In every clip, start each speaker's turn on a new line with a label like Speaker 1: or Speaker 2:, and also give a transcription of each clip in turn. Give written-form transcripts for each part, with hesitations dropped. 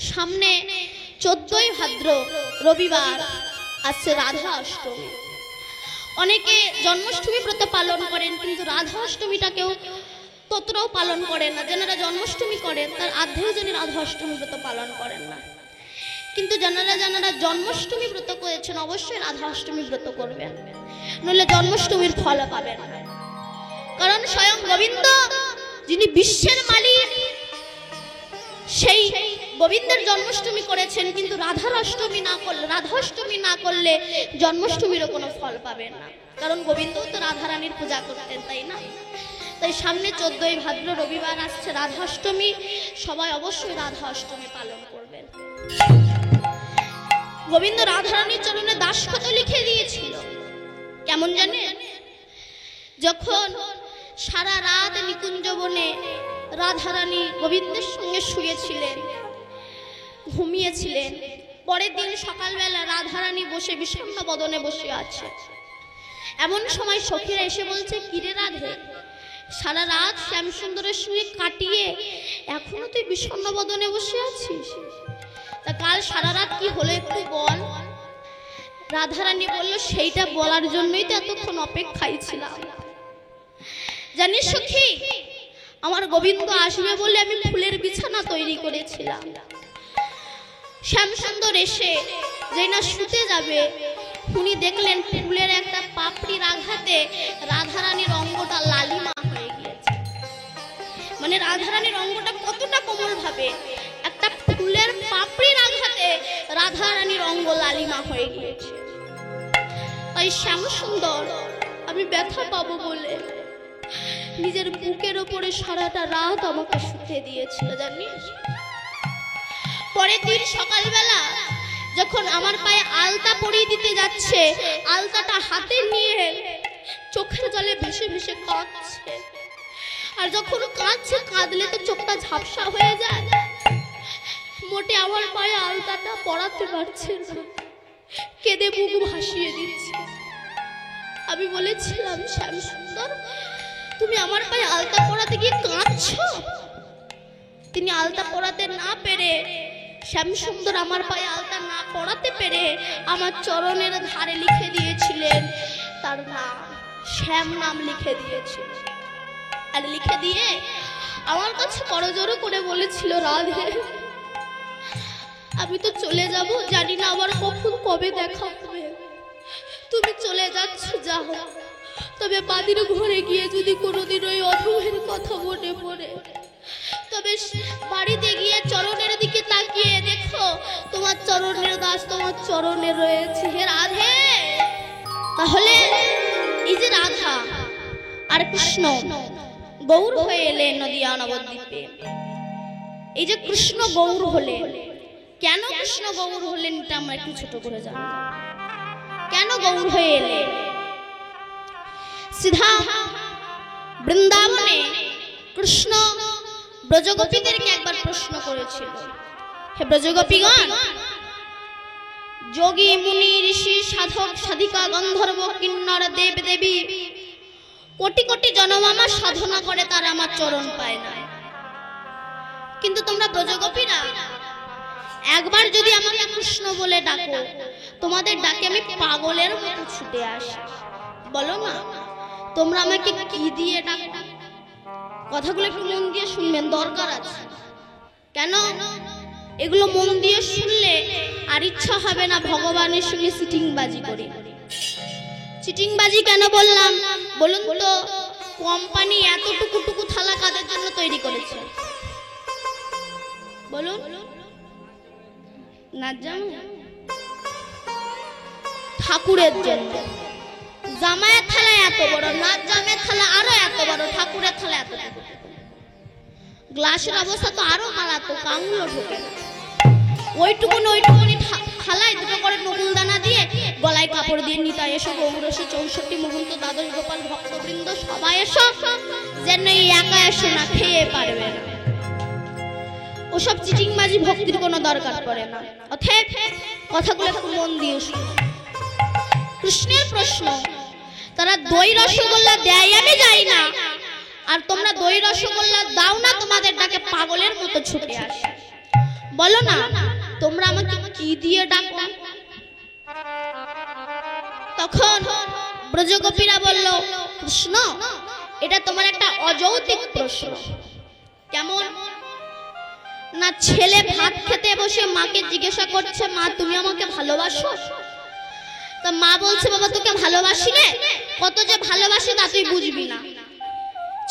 Speaker 1: সামনে 14ই ভাদ্র রবিবার আছে রাধা অষ্টমী। অনেকে জন্মাষ্টমী ব্রত পালন করেন, কিন্তু রাধা অষ্টমীটাকেও ততটাও পালন করেন না। যারা জন্মাষ্টমী করেন তার আধেও যেন রাধা অষ্টমী ব্রত পালন করেন না। কিন্তু যারা জন্মাষ্টমী ব্রত করেছেন অবশ্যই রাধা অষ্টমী ব্রত করবেন, নইলে জন্মাষ্টমীর ফল পাবেন না। কারণ স্বয়ং গোবিন্দ যিনি বিশ্বের মালিক, সেই গোবিন্দের জন্মাষ্টমী করেছেন, কিন্তু রাধার অষ্টমী না করলে জন্মাষ্টমীরও কোনো ফল পাবেন না। কারণ গোবিন্দও তো রাধা রানীর পূজা করতেন, তাই না? তাই সামনে 14ই ভাদ্র রবিবার আসছে রাধা অষ্টমী, সবাই অবশ্যই রাধা অষ্টমী পালন করবেন। গোবিন্দ রাধা রানীর চরণে দাসখত লিখে দিয়েছিল। কেমন জানেন? যখন সারা রাত নিকুঞ্জ বনে রাধা রানী গোবিন্দের সঙ্গে শুয়েছিলেন, ঘুমিয়েছিলেন, পরের দিন সকালবেলা রাধা রানী বসে বিষণ্ণ বদনে বসে আছে। এমন সময় সখীরা এসে বলছে, কিরে রাধে, সারা রাত শ্যাম সুন্দরের সঙ্গে কাটিয়ে এখনো তুই বিষণ্ণ বদনে বসে আছিস? তা কাল সারা রাত কি হলো একটু বল। রাধা রানী বলল, সেইটা বলার জন্যই তো এতক্ষণ অপেক্ষায় ছিলাম। জানিস সখী, আমার গোবিন্দ আসবে বলে আমি ফুলের বিছানা তৈরি করেছিলাম। শ্যামসুন্দর এসে যে না শুতে যাবে, উনি দেখলেন ফুলের একটা পাপড়ির আঘাতে রাধারানীর অঙ্গটা লালিমা হয়ে গিয়েছে। মানে রাধারানীর অঙ্গটা কতটা কোমল ভাবে একটা ফুলের পাপড়ির আঘাতে রাধারানীর অঙ্গ লালিমা হয়ে গিয়েছে। তাই শ্যামসুন্দর আমি ব্যথা পাবো বলে নিজের বুকের ওপরে সারাটা রাত আমাকে শুতে দিয়েছিল, জানিস? পরের দিন সকালবেলা যখন আমার পায়ে আলতা পরিয়ে দিতে যাচ্ছে, আলতাটা হাতে নিয়ে চোখের জলে ভেসে ভেসে কাঁদছে। আর যখন কাঁদছে, কাঁদলে তো চোখটা ঝাপসা হয়ে যায়, মোটে আমার পায়ে আলতাটা পরাতে পারছে না, কেঁদে বুক ভাসিয়ে দিচ্ছে। আমি বলেছিলাম, শ্যামসুন্দর তুমি আমার পায়ে আলতা পরাতে গিয়ে কাঁদছো? তিনি আলতা পরাতে না পেরে, শ্যামসুন্দর আমার পায়ে আলতা না পরাতে পেরে আমার চরণের ধারে লিখে দিয়েছিলেন তার নাম, শ্যাম নাম লিখে দিয়েছিলেন। আর লিখে দিয়ে আমার কাছে করজোড়ো করে বলেছিল, রাধে আমি তো চলে যাব, জানি না আবার কখন কবে দেখা হবে। তুমি চলে যাচ্ছ, যাও, তবে বাদির ঘরে গিয়ে যদি কোনোদিন ওই অধমের কথা মনে পড়ে, তবে বাড়িতে গিয়ে চরণের দিকে তাকিয়ে দেখো তোমার চরণের দাস তোমার চরণে রয়েছে। হে রাধে, তাহলে এই যে রাধা আর কৃষ্ণ গৌর হয়ে এলেন নদিয়া নবদ্বীপে, এই যে কৃষ্ণ গৌর হলেন, কেন কৃষ্ণ গৌর হলেন এটা আমরা একটু ছোট করে জানব। কেন গৌর হয়ে এলেন? সিধা বৃন্দাবনে কৃষ্ণ ব্রজগোপীদেরকে একবার প্রশ্ন করেছিল, হে ব্রজগোপীগণ, যোগী মুনি ঋষি সাধক সাধিকা গন্ধর্ব কিন্নর দেব দেবী কোটি কোটি জনম আমার সাধনা করে তারা আমার চরণ পায় না, কিন্তু তোমরা ব্রজগোপীরা একবার যদি আমাকে কৃষ্ণ বলে ডাকো, তোমাদের ডাকে আমি পাগলের মতো ছুটে আসি। বলো না তোমরা আমাকে কি দিয়ে ডাকো? কথাগুলো একটু মন দিয়ে শুনবেন, দরকার আছে। কেন? এগুলো মন দিয়ে শুনলে আর ইচ্ছা হবে না ভগবানের সঙ্গে চিটিংবাজি করি। চিটিংবাজি কেন বললাম বলুন তো? কোম্পানি এতটুকু থালা কাদের জন্য তৈরি করেছে বলুন? না জানো? ঠাকুরের জন্য। জামাইয়ের থালা এত বড়, নাচ জামের থালা আরো এত বড়, ঠাকুরের থালা এত বড়। গ্লাসের অবস্থা তো আরো মারাত্মক, আঙুলও ঢোকে না। ওইটুকুনি থালায় দুটো করে নকুল দানা দিয়ে গলায় কাপড় দিয়ে নিতাই এসো, গৌর এসো, 64 মহন্ত, দ্বাদশ গোপাল ভক্তবৃন্দ সবাই এসো, যেন এই একা এসো না, খেয়ে পারবে না। ওসব চিটিংবাজি ভক্তির কোনো দরকার পড়ে না। অতএব কথাগুলো একটু মন দিয়ে শুনো। কৃষ্ণের প্রশ্ন, তারা দই রসগোল্লা দেয় আমি যাই না, আর তোমরা দই রসগোল্লা দাও না, তোমাদের ডাকে পাগলের মতো ছুটে আসে। বলো না তোমরা আমাকে কি দিয়ে ডাকো? তখন ব্রজগোপীরা বলল, কৃষ্ণ এটা তোমার একটা অযৌক্তিক প্রশ্ন। কেমন না, ছেলে ভাত খেতে বসে মাকে জিজ্ঞাসা করছে, মা তুমি আমাকে ভালোবাসো? তো মা বলছে, বাবা তোকে ভালোবাসি রে, কত যে ভালোবাসি তা তুই বুঝবি না।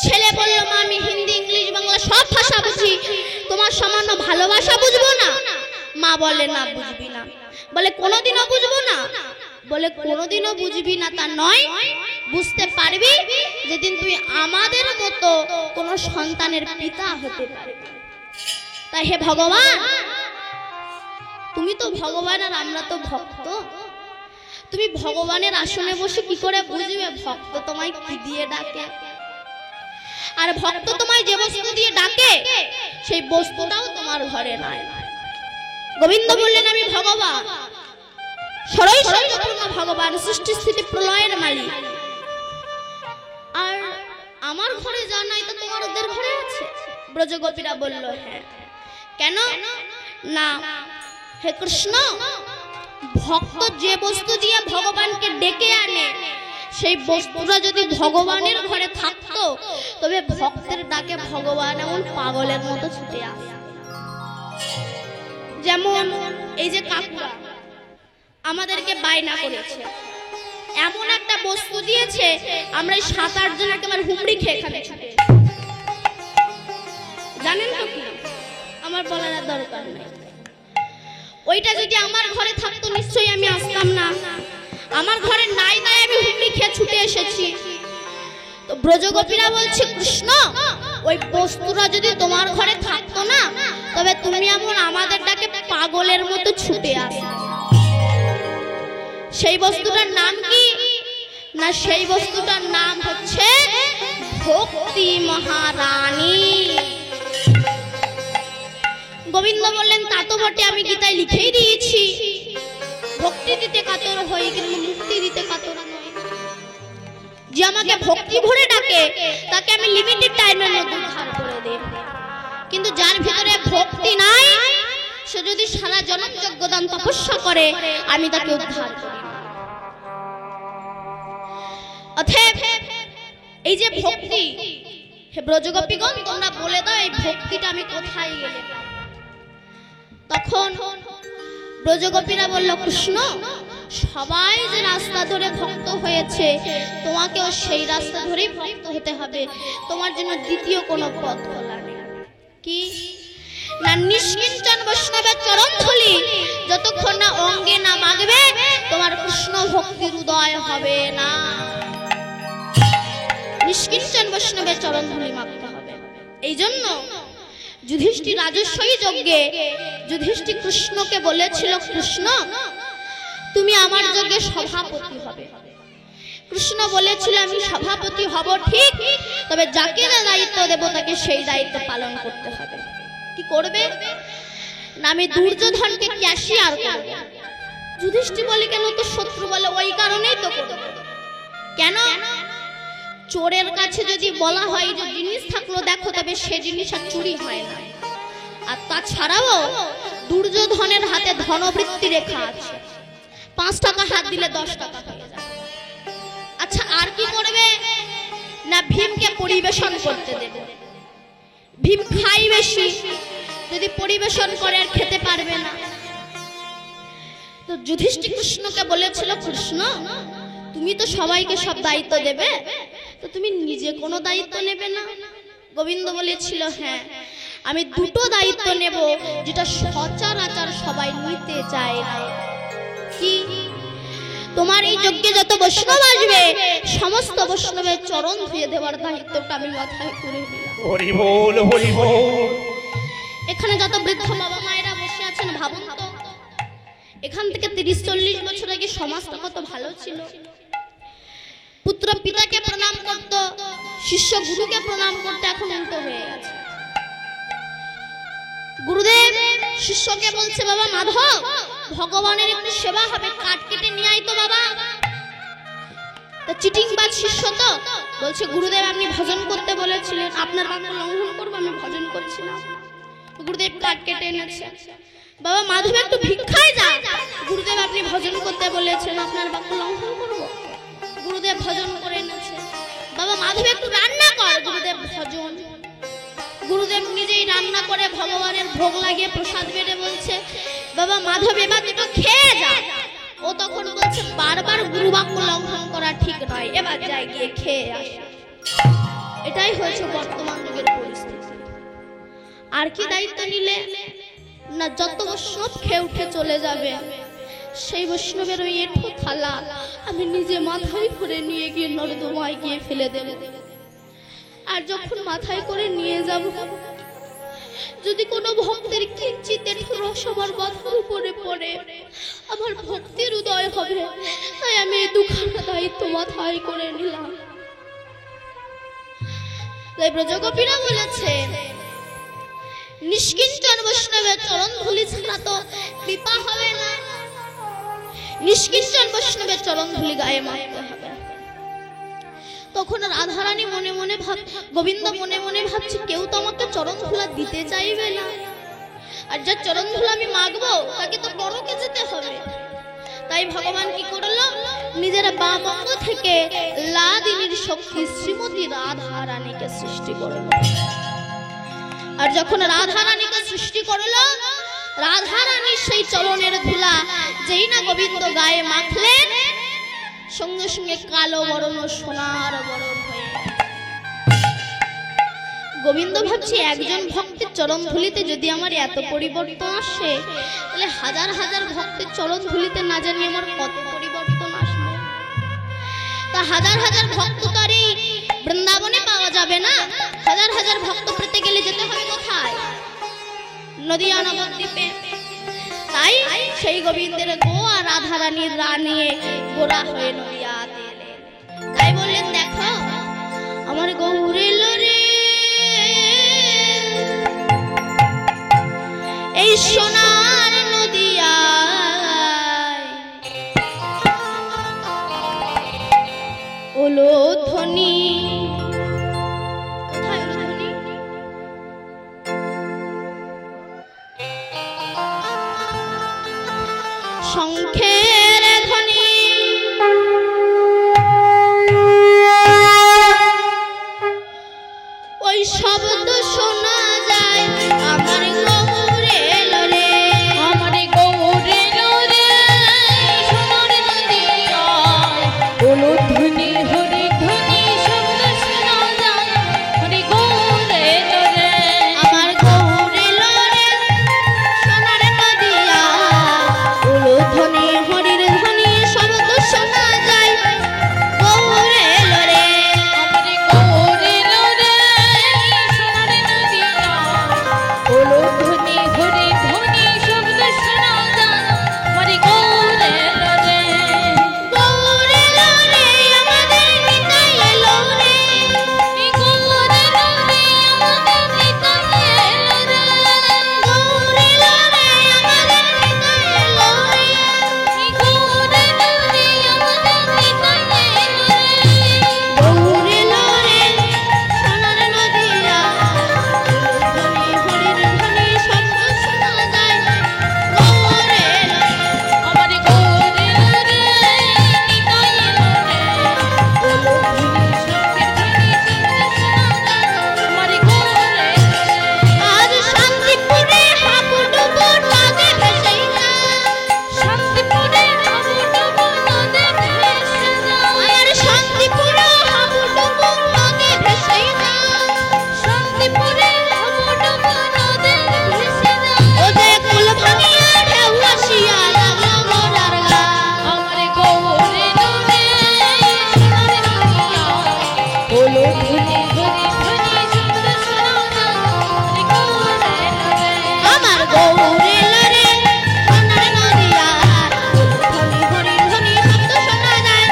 Speaker 1: ছেলে বলল, মা আমি হিন্দি ইংলিশ বাংলা সব ভাষা বুঝি, তোমার সামান্য ভালোবাসা বুঝবো না? মা বলে, না বুঝবি না। বলে কোনোদিনও বুঝবো না? বলে কোনোদিনও বুঝবি না তা নয়, বুঝতে পারবি যেদিন তুই আমাদের মতো কোন সন্তানের পিতা হতে পারবি। তাই হে ভগবান, তুমি তো ভগবান আর আমরা তো ভক্ত, তুমি ভগবানের আসনে বসে কি করে বুঝবে ভক্ত তোমায় কি দিয়ে ডাকে? আর ভক্ত তোমায় যে বস্তু দিয়ে ডাকে সেই বস্তুটাও তোমার ঘরে নাই। গোবিন্দ বললেন, আমি ভগবান, সর্বৈশ্বর্যপূর্ণ ভগবান, সৃষ্টি স্থিতি প্রলয়ের মালিক। আর আমার ঘরে যা নাই তা তোমার ওদের ঘরে আছে? ব্রজগোপীরা বলল, হ্যাঁ। কেন না, হে কৃষ্ণ, ভক্ত যে বস্তু দিয়ে ভগবানকে ডেকে আনে সেই বস্তুটা যদি ভগবানের ঘরে থাকতো তবে ভক্তের ডাকে ভগবান এমন পাগলের মতো ছুটে আসে। যেমন এই যে কাকুরা আমাদেরকে বায়না করেছে, এমন একটা বস্তু দিয়েছে আমরা 7-8 জন একেবারে হুমড়ি খেয়ে এখানে ছুটে। জানেন তো কি, আমার বলার দরকার নাই। ওইটা যদি আমার ঘরে থাকতো নিশ্চয়ই আমি আসতাম না, আমার ঘরে নাই নাই আমি হুমড়ি খেয়ে ছুটে এসেছি। তো ব্রজগোপীরা বলছে, কৃষ্ণ ওই বস্তুটা যদি তোমার ঘরে থাকতো না তবে তুমি এমন আমাদের ডাকে পাগলের মতো ছুটে আসো। সেই বস্তুটার নাম কি না, সেই বস্তুটার নাম হচ্ছে ভক্তি মহারানী। গোবিন্দ বললেন, তা তো বটে, আমি গীতায় লিখেই দিয়েছি ভক্তি দিতে কাতর হই কিন্তু মুক্তি দিতে কাতর নই। যে আমাকে ভক্তি ভরে ডাকে তাকে আমি লিমিটেড টাইমের মধ্যে উদ্ধার করে দেব, কিন্তু যার ভিতরে ভক্তি নাই সে যদি সারা জনম যজ্ঞদান তপস্যা করে আমি তাকে উদ্ধার করি না। অতএব এই যে ভক্তি, হে ব্রজগোপীগণ তোমরা বলে দাও এই ভক্তিটা আমি কোথায় গেলে? তখন ব্রজগোপীরা বলল, কৃষ্ণ সবাই যে রাস্তা ধরে ভক্ত হয়েছে তোমাকেও সেই রাস্তা ধরেই ভক্ত হতে হবে, তোমার জন্য দ্বিতীয় কোনো পথ খোলা নেই। কি না, নিষ্কিঞ্চন বৈষ্ণবের চরণ ধুলি যতক্ষণ না অঙ্গে না মাগবে তোমার কৃষ্ণ ভক্তির উদয় হবে না। নিষ্কিঞ্চন বৈষ্ণবের চরণ ধুলি মাগতে হবে। এই জন্য যুধিষ্ঠির রাজস্বী যজ্ঞে যুধিষ্ঠির কৃষ্ণকে বলেছিল, কৃষ্ণ তুমি আমার যজ্ঞে সভাপতি হবে। কৃষ্ণ বলেছিল, আমি সভাপতি হব ঠিক, তবে যাকে না দায়িত্ব দেব তাকে সেই দায়িত্ব পালন করতে হবে। কি করবে না, আমি দুর্যোধনকে ক্যাশিয়ার করব। যুধিষ্ঠির বলে, কেন? তো শত্রু বলে, ওই কারণেই তো করব। কেন? চোরের কাছে যদি বলা হয় যে জিনিস থাকলো দেখো, তবে সে জিনিস আর চুরি হয় না। আর তাছাড়াও দুর্যোধনের হাতে ধনবৃত্তি রেখা আছে, 5 টাকা হাত দিলে 10 টাকা হয়ে যায়। আচ্ছা আর কি করবে না, ভীমকে পরিবেশন করতে দেবে। ভীম খাই বেশি, যদি পরিবেশন করে আর খেতে পারবে না। তো যুধিষ্ঠির কৃষ্ণকে বলেছিল, কৃষ্ণ তুমি তো সবাইকে সব দায়িত্ব দেবে, তো তুমি নিজে কোনো দায়িত্ব নেবে না? গোবিন্দ বলেছিল, হ্যাঁ আমি দুটো দায়িত্ব নেব যেটা সচরাচর সবাই নিতে চায় না। কি? তোমার এই যজ্ঞে যত বৈষ্ণব আসবে সমস্ত বৈষ্ণবের চরণ ধুয়ে দেওয়ার দায়িত্বটা আমি মাথায় করে নিলাম। হরি বল, হরি বল। এখানে যত বৃদ্ধ বাবা মায়েরা বসে আছেন ভাবুন তো, এখান থেকে 30-40 বছর আগে সমাজটা কত ভালো ছিল। পুত্র পিতাকে প্রণাম করত, শিষ্য গুরুকে প্রণাম করতে, এখন উল্টো হয়ে গেছে। গুরুদেব শিষ্যকে বলছে, বাবা মাধব ভগবানের একটু সেবা হবে, কাট কেটে নিয়ে আয় তো বাবা। তা চিটিংবাজ শিষ্য তো বলছে, গুরুদেব আপনি ভজন করতে বলেছিলেন, আপনার বাক্য লঙ্ঘন করবো, আমি ভজন করছি না। গুরুদেব কাঠ কেটে এনেছে। বাবা মাধব একটু ভিক্ষায় যা। গুরুদেব আপনি ভজন করতে বলেছেন, আপনার বাক্য লঙ্ঘন করবো? গুরুদেব ভজন করে এনেছে। বাবা মাধব একটু রান্না কর। গুরুদেব ভজন। গুরুদেব নিজেই রান্না করে ভগবানের ভোগ লাগিয়ে প্রসাদ বেড়ে বলছে, বাবা মাধব এবার দুটো খেয়ে যা। ও তখন বলছে, বারবার গুরু বাক্য লঙ্ঘন করা ঠিক নয়, এবার যাই গিয়ে খেয়ে আসে। এটাই হয়েছে বর্তমান যুগের পরিস্থিতি। আর কি দায়িত্ব নিলে না, যত বৈষ্ণব খেয়ে উঠে চলে যাবে, সেই বৈষ্ণবের ওই এঁঠো থালা আমি নিজে মাথায় করে নিয়ে গিয়ে নর্দমায় গিয়ে ফেলে দেব। আর যখন মাথায় করে নিয়ে যাব, যদি কোনো ভক্তের কিঞ্চিত এঁঠো রস আমার মাথার উপরে পড়ে, আমার ভক্তির উদয় হবে। তাই আমি এই দুখানা দায়িত্ব মাথায় করে নিলাম। তাই ব্রজগোপীরা বলেছে, নিষ্কিঞ্চন বৈষ্ণবের চরণ ধুলি ছাড়া তো কৃপা হবে না। নিষ্কিঞ্চন বৈষ্ণবের চরণ ধুলি গায়ে মাখতে হবে। তখন রাধারানী মনে মনে গোবিন্দ মনে মনে ভাবছে, কেউ তো আমাকে চরণ ধুলা দিতে চাইবে না। আর যার চরণ ধুলা আমি মাগবো তাকে তো বড়কে যেতে হবে। তাই ভগবান কি করলো, নিজের বাম অঙ্গ থেকে লাদিনীর শক্তি শ্রীমতী রাধারানীকে সৃষ্টি করলো। আর যখন রাধারানীকে সৃষ্টি করলো, রাধারানীর সেই চরণের ধুলা যেই না গোবিন্দ গায়ে মাখলেন, সঙ্গে সঙ্গে কালো বরণ সোনার বরণ হয়ে। গোবিন্দ ভাবছি, একজন ভক্তের চরণ ধুলিতে যদি আমার এত পরিবর্তন আসে, তাহলে হাজার হাজার ভক্তের চরণ ধুলিতে না জানি আমার কত পরিবর্তন আসবে। তা হাজার হাজার ভক্ত তো আর এই বৃন্দাবনে পাওয়া যাবে না। হাজার হাজার ভক্ত পেতে গেলে যেতে হবে কোথায়? নদিয়া নবদ্বীপে। তাই সেই গোবিন্দের গো আর রাধারানীর রানী গোরা হয়ে নদিয়াতে এলেন। তাই বললেন, দেখো আমার গৌর এলো রে, এই সোনার নদিয়ায় ওলো ধ্বনি। কোথায় ধ্বনি? শঙ্খের ধ্বনি, ওই শব্দ শোনা যায় আমার গৌর এলো রে, আমার গৌর এলো রে, সোনার নদিয়ায় ওলো ধ্বনি, হরি ধ্বনি শব্দ শোনা যায়, হরি গৌর এলো রে, আমার গৌর এলো রে, সোনার নদিয়ায় ওলো ধ্বনি, হরির ধ্বনি শব্দ শোনা যায়, গৌর এলো রে, আমার গৌর এলো রে, সোনার নদিয়ায় ওলো ধ্বনি, হরি ধ্বনি শব্দ শোনা যায়, হরি গৌর এলো রে, গৌর এলো রে, আমাদের নিতাই এলো রে, গৌর এলো রে, আমাদের নিতাই এলো রে, গৌর এলো রে, আমাদের নিতাই এলো রে, গৌর এলো রে, আমাদের নিতাই এলো রে, গৌর এলো রে, সোনার নদিয়ায় ধ্বনি, হরির ধ্বনি শব্দ শোনা যায়, গৌর এলো রে, আমার গৌর এলো রে, নিতাই এলো রে, ওলো ধ্বনি শঙ্খের ধ্বনি শব্দ শোনা যায়, আমার গৌর এলো রে। আজ শান্তিপুরে হাবুডুবু নদে ভেসে যায়, শান্তিপুরে হাবুডুবু নদে ভেসে যায়, আর শান্তিপুরে হাবুডুবু নদে ভেসে যায়, শান্তিপুরে হাবুডুবু নদে ভেসে যায়, ও যে কুল ভাঙিয়া ঢেউ আসিয়া লাগলো মোরার গায়ে, আমার গৌর এলো রে, সোনার নদিয়ায় ওলো ধ্বনি, হরি ধ্বনি শব্দ শোনা যায়, হরি গৌর এলো রে, আমার গৌর এলো রে, সোনার নদিয়ায় ওলো ধ্বনি, হরি ধ্বনি শব্দ শোনা যায়,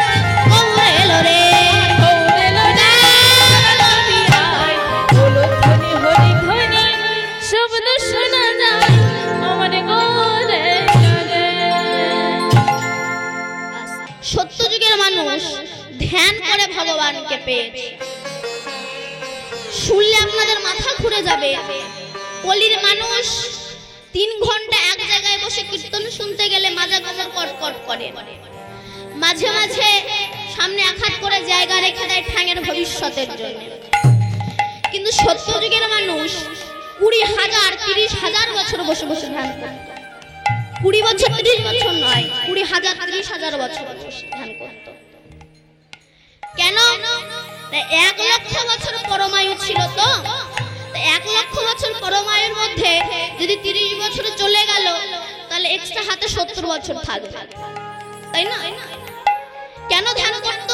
Speaker 1: গৌর এলো রে, গৌর এলো রে, নদিয়ায় ওলো ধ্বনি, হরি ধ্বনি শব্দ শোনা যায়, আমার গৌর এলো রে। সত্য যুগের মানুষ ধ্যান করে ভগবানকে পেয়েছে। শুনলে আপনাদের মাথা ঘুরে যাবে, কলির মানুষ 3 ঘন্টা এক জায়গায় বসে কীর্তন শুনতে গেলে মাজা কোমর কটকট করে, মাঝে মাঝে সামনে আঘাত করে জায়গা রেখে দেয় ঠ্যাঙের ভবিষ্যতের জন্য। কিন্তু সত্যযুগের মানুষ 20,000 30,000 বছর বসে বসে ধ্যান করত। 20 বছর 30 বছর নয়, 20,000 30,000 বছর বসে ধ্যান করত। কেন? 1 লক্ষ বছর পরমায়ু ছিল। তো 1 লক্ষ বছর পরমায়ুর মধ্যে যদি 30 বছর চলে গেল তাহলে এক্সট্রা হাতে 70 বছর থাকবে, তাই না? কেন ধ্যান করত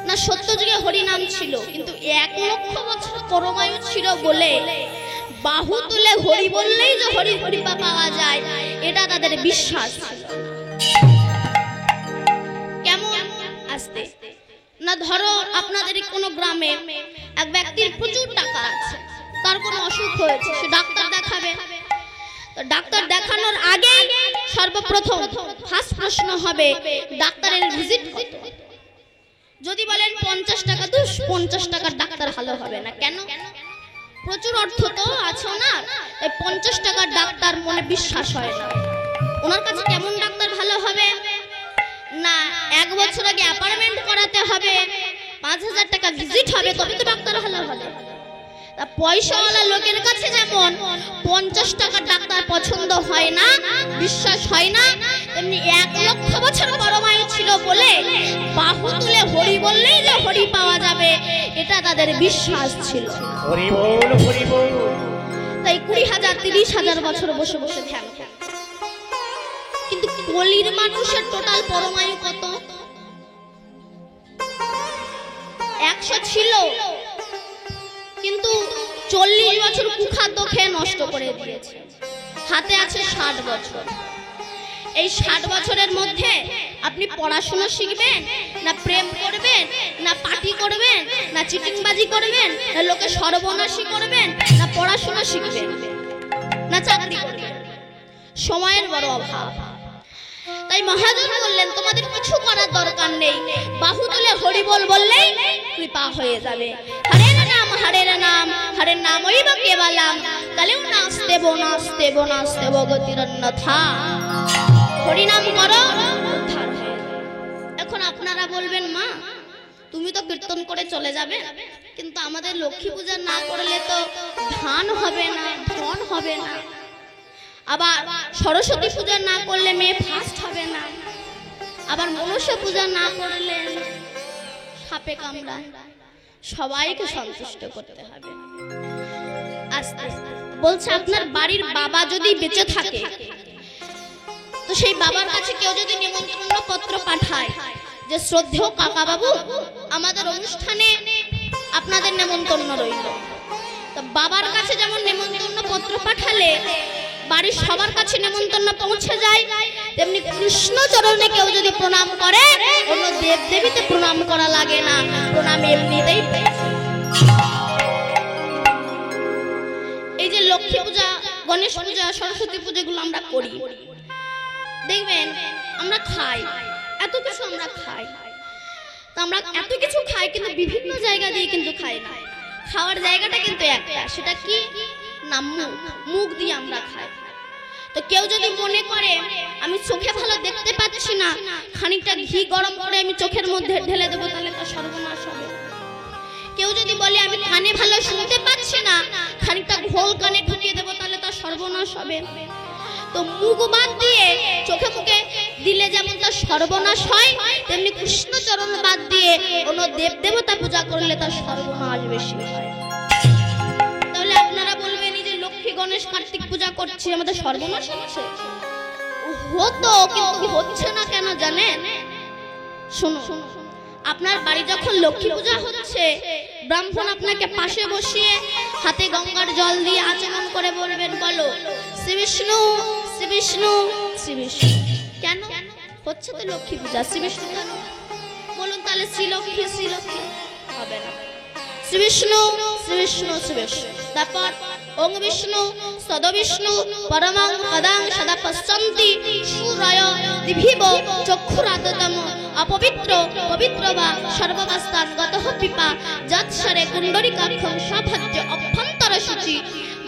Speaker 1: না? সত্যযুগে হরি নাম ছিল, কিন্তু 1 লক্ষ বছর পরমায়ু ছিল বলে বাহু তুলে হরি বললেই যে হরি হরিপা পাওয়া যায়, এটা তাদের বিশ্বাস ছিল। কেমন? আসতে না, ধরো আপনাদের কোনো গ্রামে এক ব্যক্তির প্রচুর টাকা আছে, তার কোনো অসুখ হয়েছে, সে ডাক্তার দেখাবে। ডাক্তার দেখানোর আগে সর্বপ্রথম ফার্স্ট প্রশ্ন হবে ডাক্তারের ভিজিট কত? যদি বলেন 50 টাকা, তো 50 টাকার ডাক্তার ভালো হবে না। কেন? প্রচুর অর্থ তো আছে ওনার, এই 50 টাকার ডাক্তার মনে বিশ্বাস হয় না। ওনার কাছে কেমন ডাক্তার ভালো হবে না? 1 বছর আগে অ্যাপয়েন্টমেন্ট করাতে হবে, 5,000 টাকা ভিজিট হবে, তবে তো ডাক্তার ভালো হবে। তা পয়সাওয়ালা লোকের কাছে যেমন 50 টাকার ডাক্তার পছন্দ হয় না, বিশ্বাস হয় না, তেমনি 1 লক্ষ বছর পরমায়ু ছিল বলে বাহু তুলে হরি বললেই যে হরি পাওয়া যাবে, এটা তাদের বিশ্বাস ছিল।
Speaker 2: হরি বল, হরি বল।
Speaker 1: তাই 20,000 30,000 বছর বসে বসে ধ্যান করে। কিন্তু কলির মানুষের টোটাল পরমায়ু কত? 100 ছিল, কিন্তু 40 বছর কুখাদ্য খেয়ে নষ্ট করে দিয়েছে। হাতে আছে 60 বছর। এই 60 বছরের মধ্যে আপনি পড়াশোনা শিখবেন, না প্রেম করবেন, না পার্টি করবেন, না চিটিংবাজি করবেন, না লোকে সর্বনাশী করবেন, না পড়াশোনা শিখবেন, না চাকরি করবেন? সময়ের বড় অভাব। তাই মহাজন বললেন তোমাদের কিছু করার দরকার নেই, বাহু তুলে হরি বল বললেই কৃপা হয়ে যাবে। হরের নাম হরের নাম, হরের নামই বা কেবলাম, কালেও নাচতে বো নাচতে বো নাচতে বো গতির অন্যথা। হরি নাম করো, উদ্ধার হয়ে যাবে। এখন আপনারা বলবেন মা তুমি তো কীর্তন করে চলে যাবে, কিন্তু আমাদের লক্ষ্মী পূজা না করলে তো ধান হবে না, ধন হবে না, আবার সরস্বতী পূজা না করলে মেয়ে ফার্স্ট হবে না, আবার মনসা পূজা না করলে সাপে কামড়ায়। সবাইকে সন্তুষ্ট করতে হবে। আস্তে বলছে আপনার বাড়ির বাবা যদি বেঁচে থাকে, তো সেই বাবার কাছে কেউ যদি নিমন্ত্রণ পত্র পাঠায় যে শ্রদ্ধেয় কাকা বাবু আমাদের অনুষ্ঠানে আপনাদের নিমন্ত্রণ রইল, তো বাবার কাছে যেমন নিমন্ত্রণ পত্র পাঠালে বাড়ির সবার কাছে নিমন্ত্রণ পৌঁছে যায়, তেমনি কৃষ্ণ চরণে কেউ যদি প্রণাম করে অন্য দেব দেবীতে প্রণাম করা লাগে না, প্রণাম এমনিতেই। এই যে লক্ষ্মী পূজা, গণেশ পূজা, সরস্বতী পূজা গুলো আমরা করি, দেখবেন আমরা খাই, এত কিছু আমরা খাই, তো আমরা এত কিছু খাই কিন্তু বিভিন্ন জায়গা দিয়ে কিন্তু খাই না। খাওয়ার জায়গাটা কিন্তু একটা, সেটা কি না মুখ, মুখ দিয়ে আমরা খাই। তো কেউ যদি মনে করে আমি চোখে ভালো দেখতে পাচ্ছি না, খানিকটা ঘি গরম করে আমি চোখের মধ্যে ঢেলে দেবো, তাহলে তার সর্বনাশ হবে। কেউ যদি বলে আমি কানে ভালো শুনতে পাচ্ছি না, খানিকটা ঘোল কানে ঢুকিয়ে দেবো, তাহলে তার সর্বনাশ হবে। তো মুখ বাদ দিয়ে চোখে মুখে দিলে যেমন তার সর্বনাশ হয়, তেমনি কৃষ্ণ চরণ বাদ দিয়ে কোনো দেব দেবতা পূজা করলে তার সর্বনাশ বেশি হয়। তাহলে আপনারা বলবেন এই যে লক্ষ্মী গণেশ কার্তিক পূজা করছি আমাদের সর্বনাশ হচ্ছে, হতো কিন্তু হচ্ছে না কেন জানেন? শুনো, আপনার বাড়ি যখন লক্ষ্মী পূজা হচ্ছে, ব্রাহ্মণ আপনাকে পাশে বসিয়ে হাতে গঙ্গার জল দিয়ে আচমন করে বলবেন বলো শ্রী বিষ্ণু শ্রী বিষ্ণু শ্রী বিষ্ণু। কেন হচ্ছে তো লক্ষ্মী পূজা, শ্রী বিষ্ণু কেন বলুন? তাহলে শ্রীলক্ষ্মী শ্রীলক্ষ্মী হবে না, শ্রী বিষ্ণু শ্রী বিষ্ণু শ্রী বিষ্ণু। তারপর ওং বিষ্ণু সদ বিষ্ণু পরমং পদাং সদা পশ্যন্তি সূরয় দিভিব চক্ষুরাততম অপবিত্র পবিত্র বা সর্ববাস্তান গতঃ পিপা যৎসরে কুণ্ডরিকাক্ষং সভাজ্য অভ্যন্তর শুচি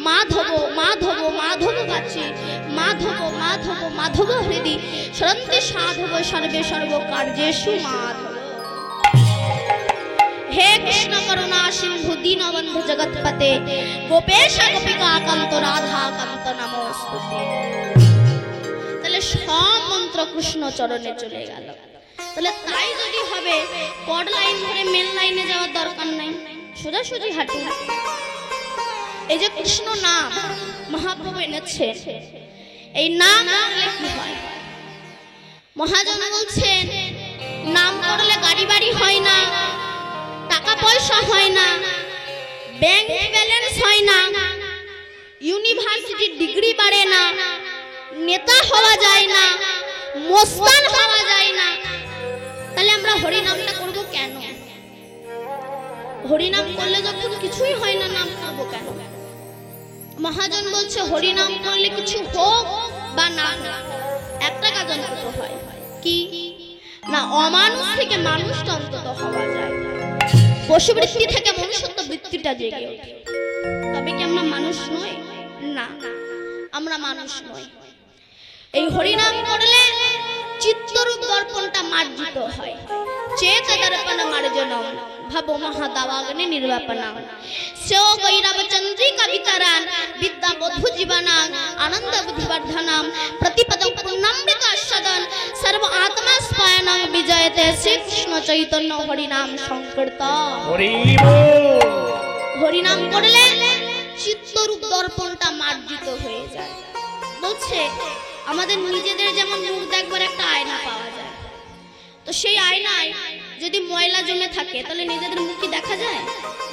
Speaker 1: মাধব মাধব মাধব বাচি মাধব মাধব মাধব হৃদি সরন্তি সাধব সর্বে সর্ব কার্যেষু মাধব। হে কৃষ্ণ করুণা সিন্ধু দীনবন্ধু জগৎপতে গোপেশ গোপিকা কান্ত রাধা কান্ত নমস্তুতে। তাহলে সব মন্ত্র কৃষ্ণ চরণে চলে গেল। তাহলে তাই যদি হবে কড লাইন ধরে মেন লাইনে যাওয়ার দরকার নাই, সোজাসুজি হাঁটু। এই যে কৃষ্ণ নাম মহাপ্রভু এনেছে, এই নাম করলে কি হয়? মহাজন বলছেন নাম করলে গাড়ি বাড়ি হয় না, টাকা পয়সা হয় না, ব্যাংক ব্যালেন্স হয় না, ইউনিভার্সিটির ডিগ্রি বাড়ে না, নেতা হওয়া যায় না, মোস্তান হওয়া যায় না। তাহলে আমরা হরিনামটা করব কেন? হরিনাম করলে যখন কিছুই হয় না, নাম করব কেন? মহাজন বলছে হরিনাম করলে কিছু হোক বা না হোক একটা কাজ অন্তত হয়, কি না অমানুষ থেকে মানুষ অন্তত হওয়া যায়, পশুবৃত্তি থেকে মনুষ্যত্ব বৃত্তিটা জেগে ওঠে। তবে কি আমরা মানুষ নই? না, আমরা মানুষ নই। এই হরিনাম করলে চিত্তরূপ দর্পণটা মার্জিত হয়। চেত দর্পণ মার্জনম ভাবো মহাদাবাগ্নি নির্বাপনা সেও গৈরব চন্দ্রিকা বিতরান বিদ্যা বধু জীবনাং আনন্দ বুদ্ধিবর্ধনাম প্রতিপদং পূর্ণামৃতা সদন সর্ব আত্মা স্পয়নং বিজয়তে শ্রীকৃষ্ণ চৈতন্য হরিনাম সংকীর্তন।
Speaker 2: হরি বল।
Speaker 1: হরিনাম করলে চিত্তরূপ দর্পণটা মার্জিত হয়ে যায়। বলছে আমাদের নিজেদের যেমন মুখ দেখবার একটা আয়না পাওয়া যায়, তো সেই আয়নায় যদি ময়লা জমে থাকে তাহলে নিজেদের মুখ কি দেখা যায়?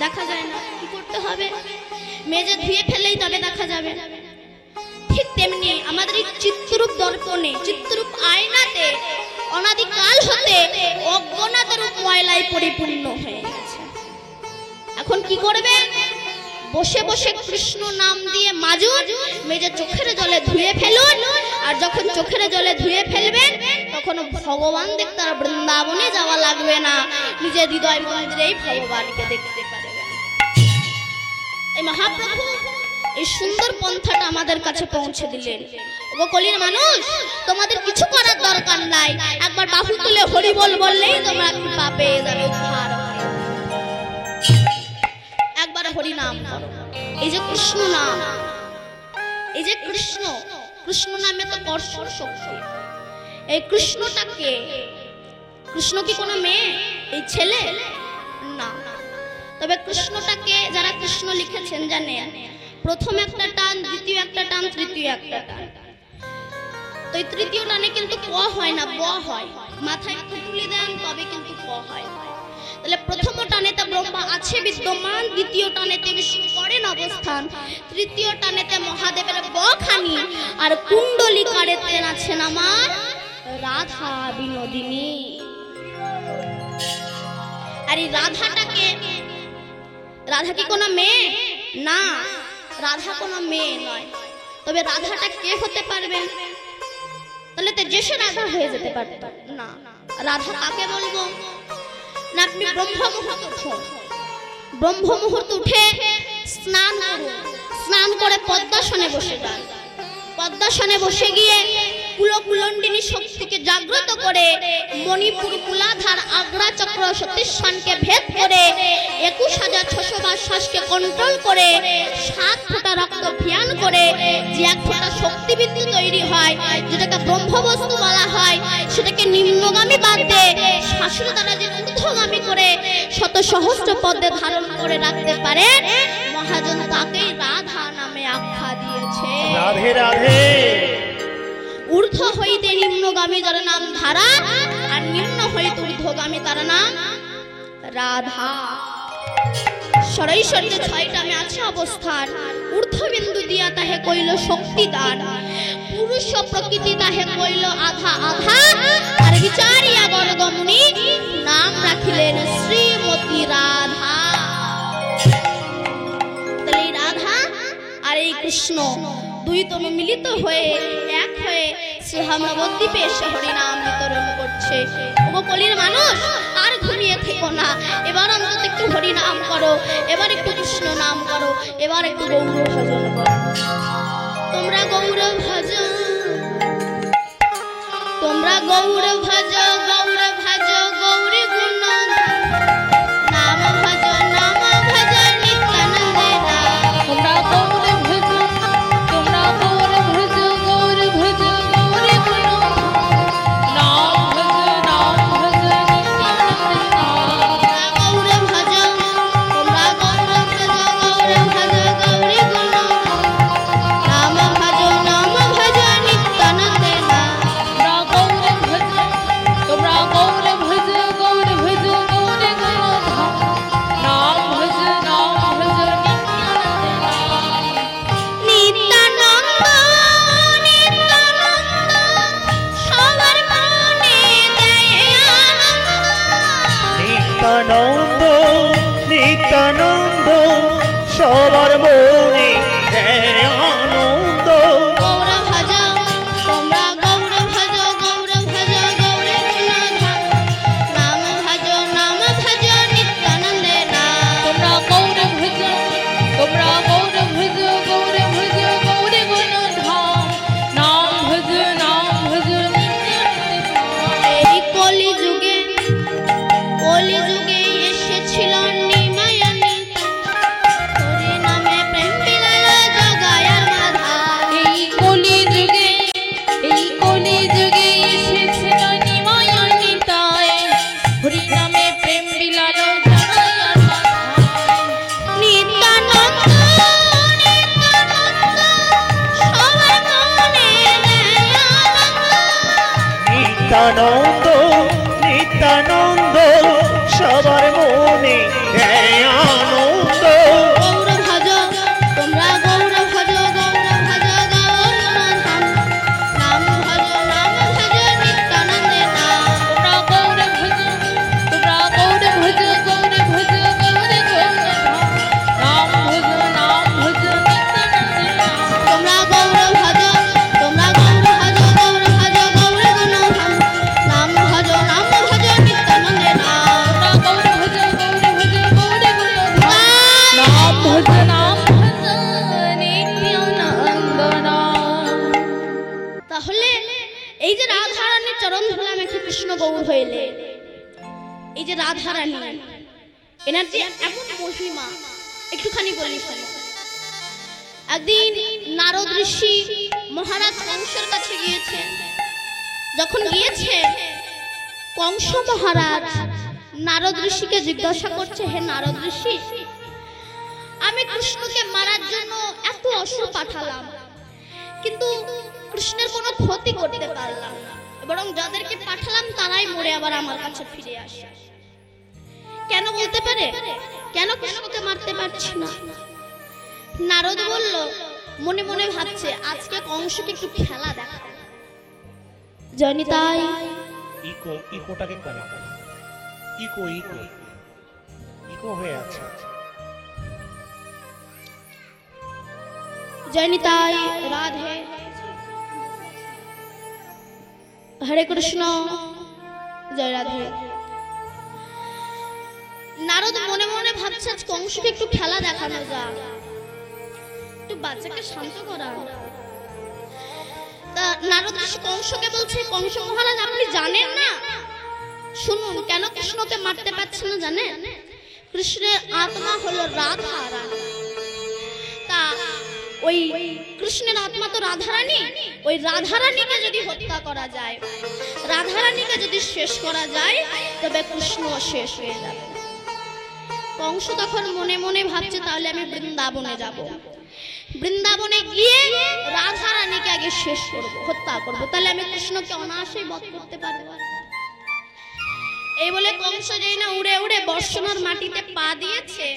Speaker 1: দেখা যায় না। কি করতে হবে? মেজে ধুয়ে ফেলেই তবে দেখা যাবে। ঠিক তেমনি আমাদের এই চিত্তরূপ দর্পণে, চিত্তরূপ আয়নাতে অনাদিকাল হতে অজ্ঞাত রূপ ময়লায় পরিপূর্ণ হয়ে গেছে। এখন কি করবে? বসে বসে কৃষ্ণ নাম দিয়ে মাজুন, মেজে চোখের জলে ধুয়ে ফেলুন। আর যখন চোখের জলে ধুয়ে ফেলবেন তখন ভগবান দেখতে আর বৃন্দাবনে যাওয়া লাগবে না, নিজের হৃদয় মন্দিরেই ভগবানকে দেখতে পারবেন। এই মহাপ্রভু এই সুন্দর পন্থাটা আমাদের কাছে পৌঁছে দিলেন। ওগো কলির মানুষ, তোমাদের কিছু করার দরকার নাই, একবার বাহু তুলে হরি বল বললেই তোমরা কৃপা পেয়ে যাবে, উদ্ধার হবে। একবার হরি নাম করো। এই যে কৃষ্ণ নাম, এই যে কৃষ্ণ, কৃষ্ণ নামে তো কর্ষণ শক্তি। এই কৃষ্ণটাকে, কৃষ্ণ কি কোনো মেয়ে? এই ছেলে না। তবে কৃষ্ণটাকে যারা কৃষ্ণ লিখেছেন জানেন, প্রথম একটা টান, দ্বিতীয় একটা টান, তৃতীয় একটা টান। তো এই তৃতীয় টানে কিন্তু ক হয় না, ব হয়। মাথায় তুলে দেন তবে কিন্তু ক হয়। তাহলে প্রথম টানেতে ব্রহ্মা আছে বিদ্যমান, দ্বিতীয় টানেতে বিষ্ণু করেন অবস্থান, তৃতীয় টানেতে মহাদেবের বখানি, আর কুণ্ডলিকারেতে আছেন আমার রাধা বিনোদিনী। আর এই রাধাটাকে, রাধা কি কোনো মেয়ে? না, রাধা কোনো মেয়ে নয়। তবে রাধাটা কে হতে পারবেন? তাহলে তো যেসে রাধা হয়ে যেতে পারত না। রাধা কাকে বলবো? না, আপনি ব্রহ্ম মুহূর্ত উঠুন, ব্রহ্ম মুহূর্ত উঠে স্নান করুন, স্নান করে পদ্মাসনে বসে যান। পদ্মাসনে বসে গিয়ে কুলকুলন্ডিনী শক্তিকে জাগ্রত করে মণিপুর মূলাধার আগ্রা চক্র সতীশ্বানকে ভেদ করে 21,600 শ্বাসকে কন্ট্রোল করে 7 ফোঁটা রক্ত ভিয়ান করে যে 1 ফোঁটা শক্তি বিন্দু তৈরি হয়, যেটাকে ব্রহ্মবস্তু বলা হয়, সেটাকে নিম্নগামী বাদ দিয়ে শাস্ত্র দ্বারা যে ঊর্ধ্বগামী করে শত সহস্র পদে ধারণ করে রাখতে পারে, মহাজন তাকেই রাধা নামে আখ্যা দিয়েছে।
Speaker 2: রাধে রাধে।
Speaker 1: ঊর্ধ্ব হইতে নিম্নগামী যার নাম ধারা, আর নিম্ন হইতে ঊর্ধ্বগামী তার নাম রাধা। সরৈশ্বর্যে 6টা মে আছে অবস্থান, ঊর্ধ্ববিন্দু দিয়া তাহে কইল শক্তি দান, পুরুষ প্রকৃতি তাহে কইল আধা আধা, আর বিচারিয়া গর্গমুনি নাম রাখিলেন শ্রীমতী রাধা। তাহলে এই রাধা আর এই কৃষ্ণ দুই তনু মিলিত হয়ে এক হয়ে শ্রী নবদ্বীপে এসে হরিনাম বিতরণ করছে। ও কলির মানুষ, আর ঘুমিয়ে ঘুমিয়ে থেকো না, এবার অন্তত একটু হরি নাম করো, এবার একটু কৃষ্ণ নাম করো, এবার একটু গৌর ভজন করো। তোমরা গৌর ভজ, তোমরা গৌর ভজ, গৌর ভজ গৌরী গুণ, নাম ভজ নাম ভজ নিত্যানন্দে নাম।
Speaker 3: তোমরা গৌর ভজ, তোমরা গৌর ভজ, গৌর ভজ গৌরী গুণ, নাম ভজ নাম ভজ নিত্যানন্দে নাম।
Speaker 1: গৌর ভজ, তোমরা গৌর ভজ, গৌর ভজ গৌরী গুণ, নাম ভজ নাম ভজ নিত্যানন্দে নাম।
Speaker 3: তোমরা গৌর ভজ, তোমরা গৌর ভজ, গৌর ভজ গৌরী গুণ, নাম ভজ নাম ভজ নিত্যানন্দে নাম।
Speaker 1: নিত্যানন্দ নিত্যানন্দ সবার মনে দেয় আনন্দ।
Speaker 2: নিত্যানন্দ নিত্যানন্দ সবার মনে দেয় আনন্দ।
Speaker 1: গৌর ভজ, তোমরা গৌর ভজ, গৌর ভজ গৌরী গুণধাম, নাম ভজ নাম ভজ নিত্যানন্দে নাম।
Speaker 3: তোমরা গৌর ভজ, তোমরা গৌর ভজ, গৌর ভজ গৌরী গুণ ধাম, নাম ভজ নাম ভজ নিত্যানন্দে নাম।
Speaker 1: এই কলিযুগে, কলিযুগে এসেছিল নিমায়ানি, হরি নামে প্রেম বিলাল জগায় মাধান।
Speaker 3: এই কলিযুগে, এই কলিযুগে এসেছিল নিমায়ানি তাই, হরি নামে প্রেম বিলাল জগায় মাধান।
Speaker 1: নিত্যানন্দ নিত্যানন্দ সবার মনে দেয় আনন্দ।
Speaker 2: নিত্যানন্দ নিত্যানন্দ সবার মনে দেয় আনন্দ।
Speaker 1: গৌর ভজ, তোমরা গৌর ভজ, গৌর ভজ গৌরধাম, নাম ভজ নাম ভজ নিত্যানন্দে নাম।
Speaker 3: তোমরা গৌর ভজ, তোমরা গৌর ভজ, গৌর ভজ গৌরী গুণ ধাম, নাম ভজ নাম ভজ নিত্যানন্দে নাম।
Speaker 1: তোমরা গৌর ভজ, তোমরা গৌর ভজ, গৌর ভজ গৌরী গুণধাম, নাম ভজ নাম ভজ নিত্যানন্দে নাম।
Speaker 3: তোমরা গৌর ভজ, গৌর ভজ গৌরী গুণ ধাম, নাম ভজ নাম ভজ নিত্যানন্দ নাম।
Speaker 1: তাহলে এই যে রাধারানীর চরণ ধুলা মেখে কৃষ্ণ গৌর হইলে, এই যে রাধারানী এনার যে এমন মহিমা একটুখানি বলি শোনো। একদিন নারদ ঋষি মহারাজ কংসের কাছে গিয়েছেন। যখন গিয়েছে, কংস মহারাজ নারদ ঋষিকে জিজ্ঞাসা করছে, হে নারদ ঋষি, আমি কৃষ্ণকে মারার জন্য এত অসুর পাঠালাম, কিন্তু কৃষ্ণের কোনো ক্ষতি করতে পারলাম না, বরং যাদেরকে পাঠালাম তারাই মরে আবার আমার কাছে ফিরে আসে। কেন বলতে পারে? কেন কৃষ্ণকে মারতে পারছি না? নারদ বলল, মনে মনে ভাবছে আজকে কংসকে একটু খেলা দেখাবো। জানি তাই
Speaker 2: ইকো ইকোটাকে কমা, ইকো ইকো ইকো হয়ে আছে।
Speaker 1: জানি তাই রাধে, হরে কৃষ্ণ, জয় রাধে। নারদ মনে মনে ভাবছে আজ কংসকে একটু খেলা দেখানো যাক, একটু বাচ্চাকে শান্ত করা। তা নারদ ঋষি কংসকে বলছে, কংস মহারাজ আপনি জানেন না, শুনুন কেন কৃষ্ণকে মারতে পারছেন না জানেন? কৃষ্ণের আত্মা হলো রাধা রানী। তা ওই কৃষ্ণের আত্মা তো রাধারানী, ওই রাধারানীকে যদি হত্যা করা যায়, রাধারানীকে যদি শেষ করা যায়, তবে কৃষ্ণ শেষ হয়ে যাবে। কংস তখন মনে মনে ভাবছে তাহলে আমি বৃন্দাবনে যাব, বৃন্দাবনে গিয়ে রাধারানীকে আগে শেষ করব, হত্যা করব, তাহলে আমি কৃষ্ণকে অনায়াসেই বধ করতে পারব। এই বলে কংস যেই না উড়ে উড়ে বর্ষণার মাটিতে পা দিয়েছে,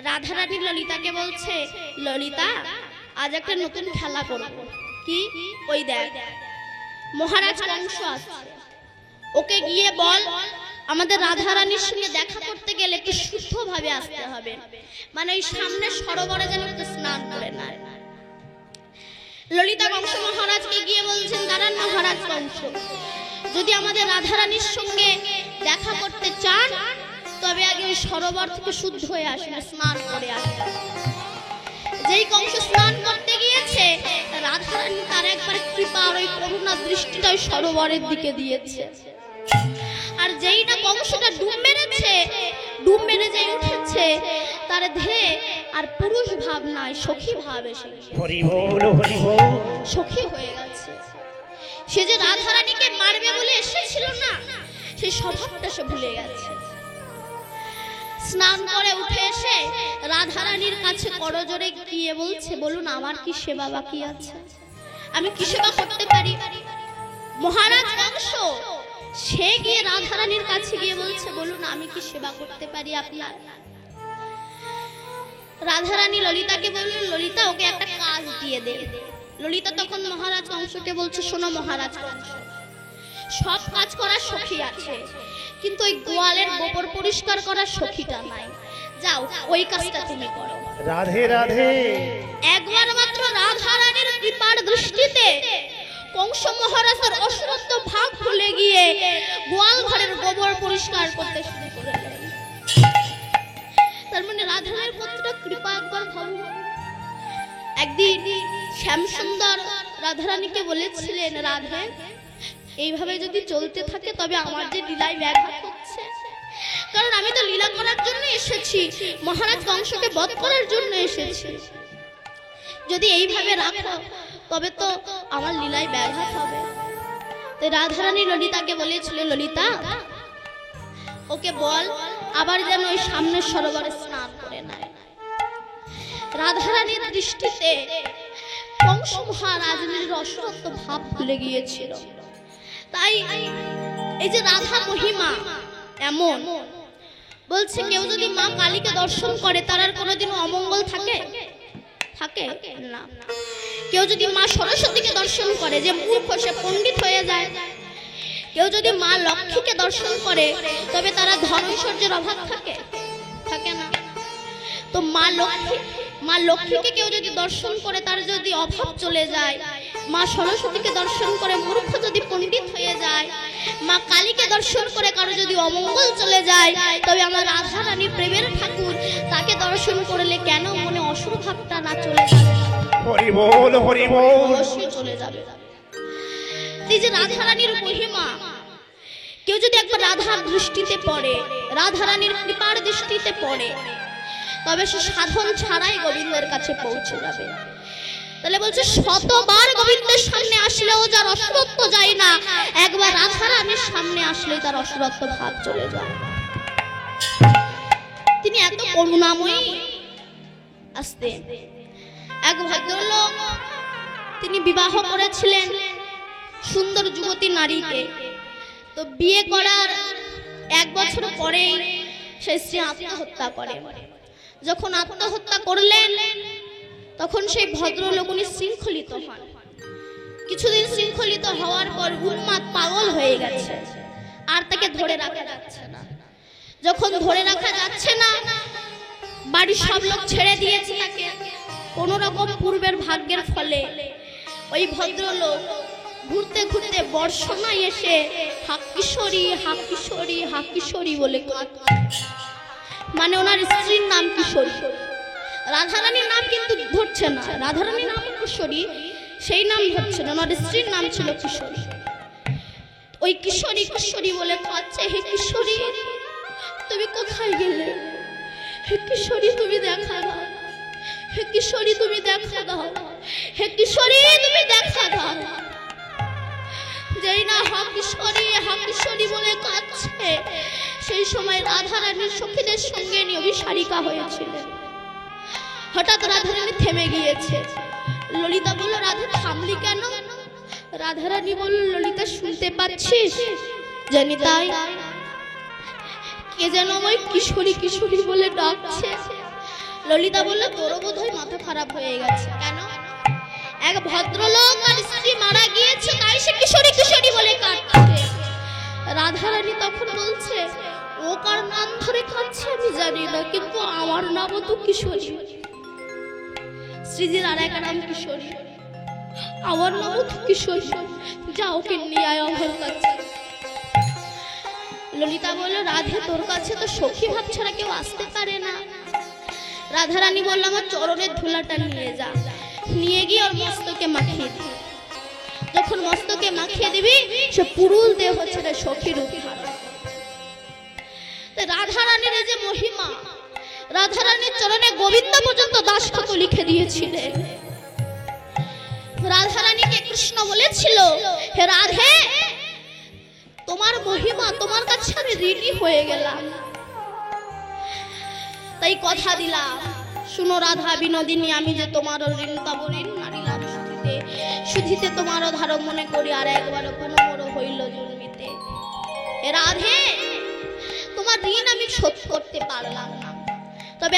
Speaker 1: রাধারানী ললিতাকে বলছে, ললিতা আজ একটা নতুন খেলা করব। কি? ওই দেখ মহারাজ কংস আসছে, ওকে গিয়ে বল আমাদের রাধারানীর সঙ্গে দেখা করতে গেলে একটু শুদ্ধ ভাবে আসতে হবে, মানে ওই সামনে সরোবরে যেন একটু স্নান করে না। ললিতা কংস মহারাজকে গিয়ে বলছেন, দাঁড়ান মহারাজ কংস, যদি আমাদের রাধারানীর সঙ্গে দেখা করতে চান তবে আগে ওই সরোবর থেকে শুদ্ধ হয়ে আসেন, স্নান করে আসেন। যেই কংস স্নান করতে গিয়েছে রাধারানী তার একবার কৃপা আর ওই করুণা দৃষ্টিটা ওই সরোবরের দিকে দিয়েছে। আর যেই না কংসটা ডুব মেরেছে, ডুব মেরে যেই উঠেছে তার ধে আর পুরুষ ভাব নাই, সখী ভাব এসে গিয়েছে।
Speaker 2: হরি বল হরি বল।
Speaker 1: সখী হয়ে গেছে। সে যে রাধারানীকে মারবে বলে এসেছিল না, সেই স্বভাবটা সে ভুলে গেছে। স্নান করে উঠে এসে রাধারানীর কাছে করজোরে গিয়ে বলছে, বলুন আমার কি সেবা বাকি আছে, আমি কি সেবা করতে পারি? মহারাজ কংস সে গিয়ে রাধারানীর কাছে গিয়ে বলছে, বলুন আমি কি সেবা করতে পারি আপনার? রাধারানী ললিতাকে বললেন, ললিতা ওকে একটা কাজ দিয়ে দে। ললিতা তখন মহারাজ কংসকে বলছে, শোনো মহারাজ কংস, সব কাজ করার সখী আছে, কিন্তু ওই গোয়ালের গোবর পরিষ্কার করার সখীটা নাই। যাও ওই কাজটা তুমি করো।
Speaker 2: রাধে রাধে।
Speaker 1: একবার মাত্র রাধারানীর কৃপার দৃষ্টিতে কংস মহারাজের অসুরত্ব ভাব ভুলে গিয়ে গোয়াল ঘরের গোবর পরিষ্কার করতে শুরু করলেন। তার মানে রাধারানীর কতটা কৃপা একবার ভাবুন। একদিন শ্যামসুন্দর রাধারানীকে বলেছিলেন, রাধে এইভাবে যদি চলতে থাকে তবে আমার যে লীলায় ব্যাঘাত হচ্ছে, কারণ আমি তো লীলা করার জন্য এসেছি, মহারাজ কংসকে বধ করার জন্য এসেছি। যদি এইভাবে রাখো তবে তো আমার লীলায় ব্যাঘাত হবে। তো রাধারানী ললিতাকে বলেছিল, ললিতা ওকে বল আবার যেন ওই সামনের সরোবরে স্নান করে নেয়। রাধারানীর দৃষ্টিতে কংস মহারাজের অসুরত্ব ভাব ভুলে গিয়েছিল। তাই এই যে রাধা মহিমা এমন, বলছে কেউ যদি মা কালীকে দর্শন করে তার আর কোনোদিন অমঙ্গল থাকে? থাকে না। কেউ যদি মা সরস্বতীকে দর্শন করে, যে মূর্খ সে পণ্ডিত হয়ে যায়। কেউ যদি মা লক্ষ্মীকে দর্শন করে তবে তারা ধন ঐশ্বর্যের অভাব থাকে? থাকে না। তো মা লক্ষ্মীকে কেউ যদি দর্শন করে তার যদি অভাব চলে যায়, মা সরস্বতীকে দর্শন করে মূর্খ যদি পণ্ডিত হয়ে যায়, মা কালীকে দর্শন করে কারো যদি অমঙ্গল চলে যায়, তবে আমার রাধারানী প্রেমের ঠাকুর তাকে দর্শন করলে কেন মনে অসুর ভাবটা না চলে যাবে?
Speaker 2: হরি বল হরি বল।
Speaker 1: অবশ্যই চলে যাবে। এই যে রাধারানীর মহিমা, কেউ যদি একবার রাধার দৃষ্টিতে পড়ে, রাধারানীর কৃপার দৃষ্টিতে পড়ে, তবে সে সাধন ছাড়াই গোবিন্দের কাছে পৌঁছে যাবে। তাহলে বলছে শতবার গোবিন্দের সামনে আসলেও যার অসুরত্ব যায় না, একবার রাধারানীর সামনে আসলে তার অসুরত্ব ভাব চলে যায়। তিনি এত করুণাময়ী। আসতে এক ভদ্রলোক তিনি বিবাহ করেছিলেন সুন্দর যুবতী নারীকে। তো বিয়ে করার 1 বছর পরেই সেই স্ত্রী আত্মহত্যা করে। যখন আত্মহত্যা করলেন তখন সেই ভদ্রলোক উনি শৃঙ্খলিত হন। কিছুদিন শৃঙ্খলিত হওয়ার পর উন্মাদ পাগল হয়ে গেছে, আর তাকে ধরে রাখা যাচ্ছে না। যখন ধরে রাখা যাচ্ছে না, বাড়ির সব লোক ছেড়ে দিয়েছে তাকে। কোন রকম পূর্বের ভাগ্যের ফলে ওই ভদ্রলোক ঘুরতে ঘুরতে বর্ষণায় এসে হাকিশোরী হাকিশোরী হাকিশোরী বলে কাঁদছে। মানে ওনার স্ত্রীর নাম কিশোরী, রাধারানীর নাম কিন্তু ধরছে না। রাধারানীর নাম কিশোরী, সেই নাম ধরছে না, ওনার স্ত্রীর নাম ছিল কিশোরী। ওই কিশোরী কিশোরী বলে কাঁদছে, হে কিশোরী তুমি কোথায় গেলে? হে কিশোরী তুমি দেখা দাও, হে কিশোরী তুমি দেখা দাও, হে কিশোরী তুমি দেখা দাও। যেই না হাকিশোরী বলে কাঁদছে, সেই সময় রাধারানীর সখীদের সঙ্গে নিয়ে অভিসারিকা হয়েছিলেন। হঠাৎ রাধারানী থেমে গিয়েছে। ললিতা বলল, রাধা থামলি কেন? রাধারানী বলল, ললিতা শুনতে পাচ্ছিস? জানি তাই, কে যেন আমায় কিশোরী কিশোরী বলে ডাকছে। ললিতা বলল, তোরও বোধহয় মাথা খারাপ হয়ে গেছে। কেন? এক ভদ্রলোক আর স্ত্রী মারা গিয়েছে, তাই সে কিশোরী কিশোরী বলে কাঁদছে। রাধারানী তখন বলছে, ও কার নাম ধরে কাঁদছে আমি জানি না, কিন্তু আমার নামও তো কিশোরী। শ্রীজির আর এক নাম কিশোরী, আমার নামও তো কিশোরী। যা ওকে নিয়ে আয় আমার কাছে। ললিতা বলল, রাধে তোর কাছে তো সখী ভাব ছাড়া কেউ আসতে পারে না। রাধারানী বলল, আমার চরণের ধুলাটা নিয়ে যা, নিয়ে গিয়ে ওর মস্তকে মাখিয়ে দি। যখন মস্তকে মাখিয়ে দিবি, সে পুরুষ দেহ ছেড়ে সখী রূপ ধারণ। রাধারানীর এই যে মহিমা, রাধারানীর চরণে গোবিন্দ পর্যন্ত দাসখত লিখে দিয়েছিলেন। রাধারানীকে কৃষ্ণ বলেছিল, হে রাধে, তোমার মহিমা, তোমার কাছে আমি ঋণী হয়ে গেলাম, তাই কথা দিলাম, শুনো রাধা বিনোদিনী, আমি যে তোমার ঋণ তব ঋণ নারিলাম সুধিতে, সুধিতে তোমারও ধারো মনে করি, আর একবার পুনর হইল জন্মিতে। হে রাধে, তোমার ঋণ আমি শোধ করতে পারলাম না, তবে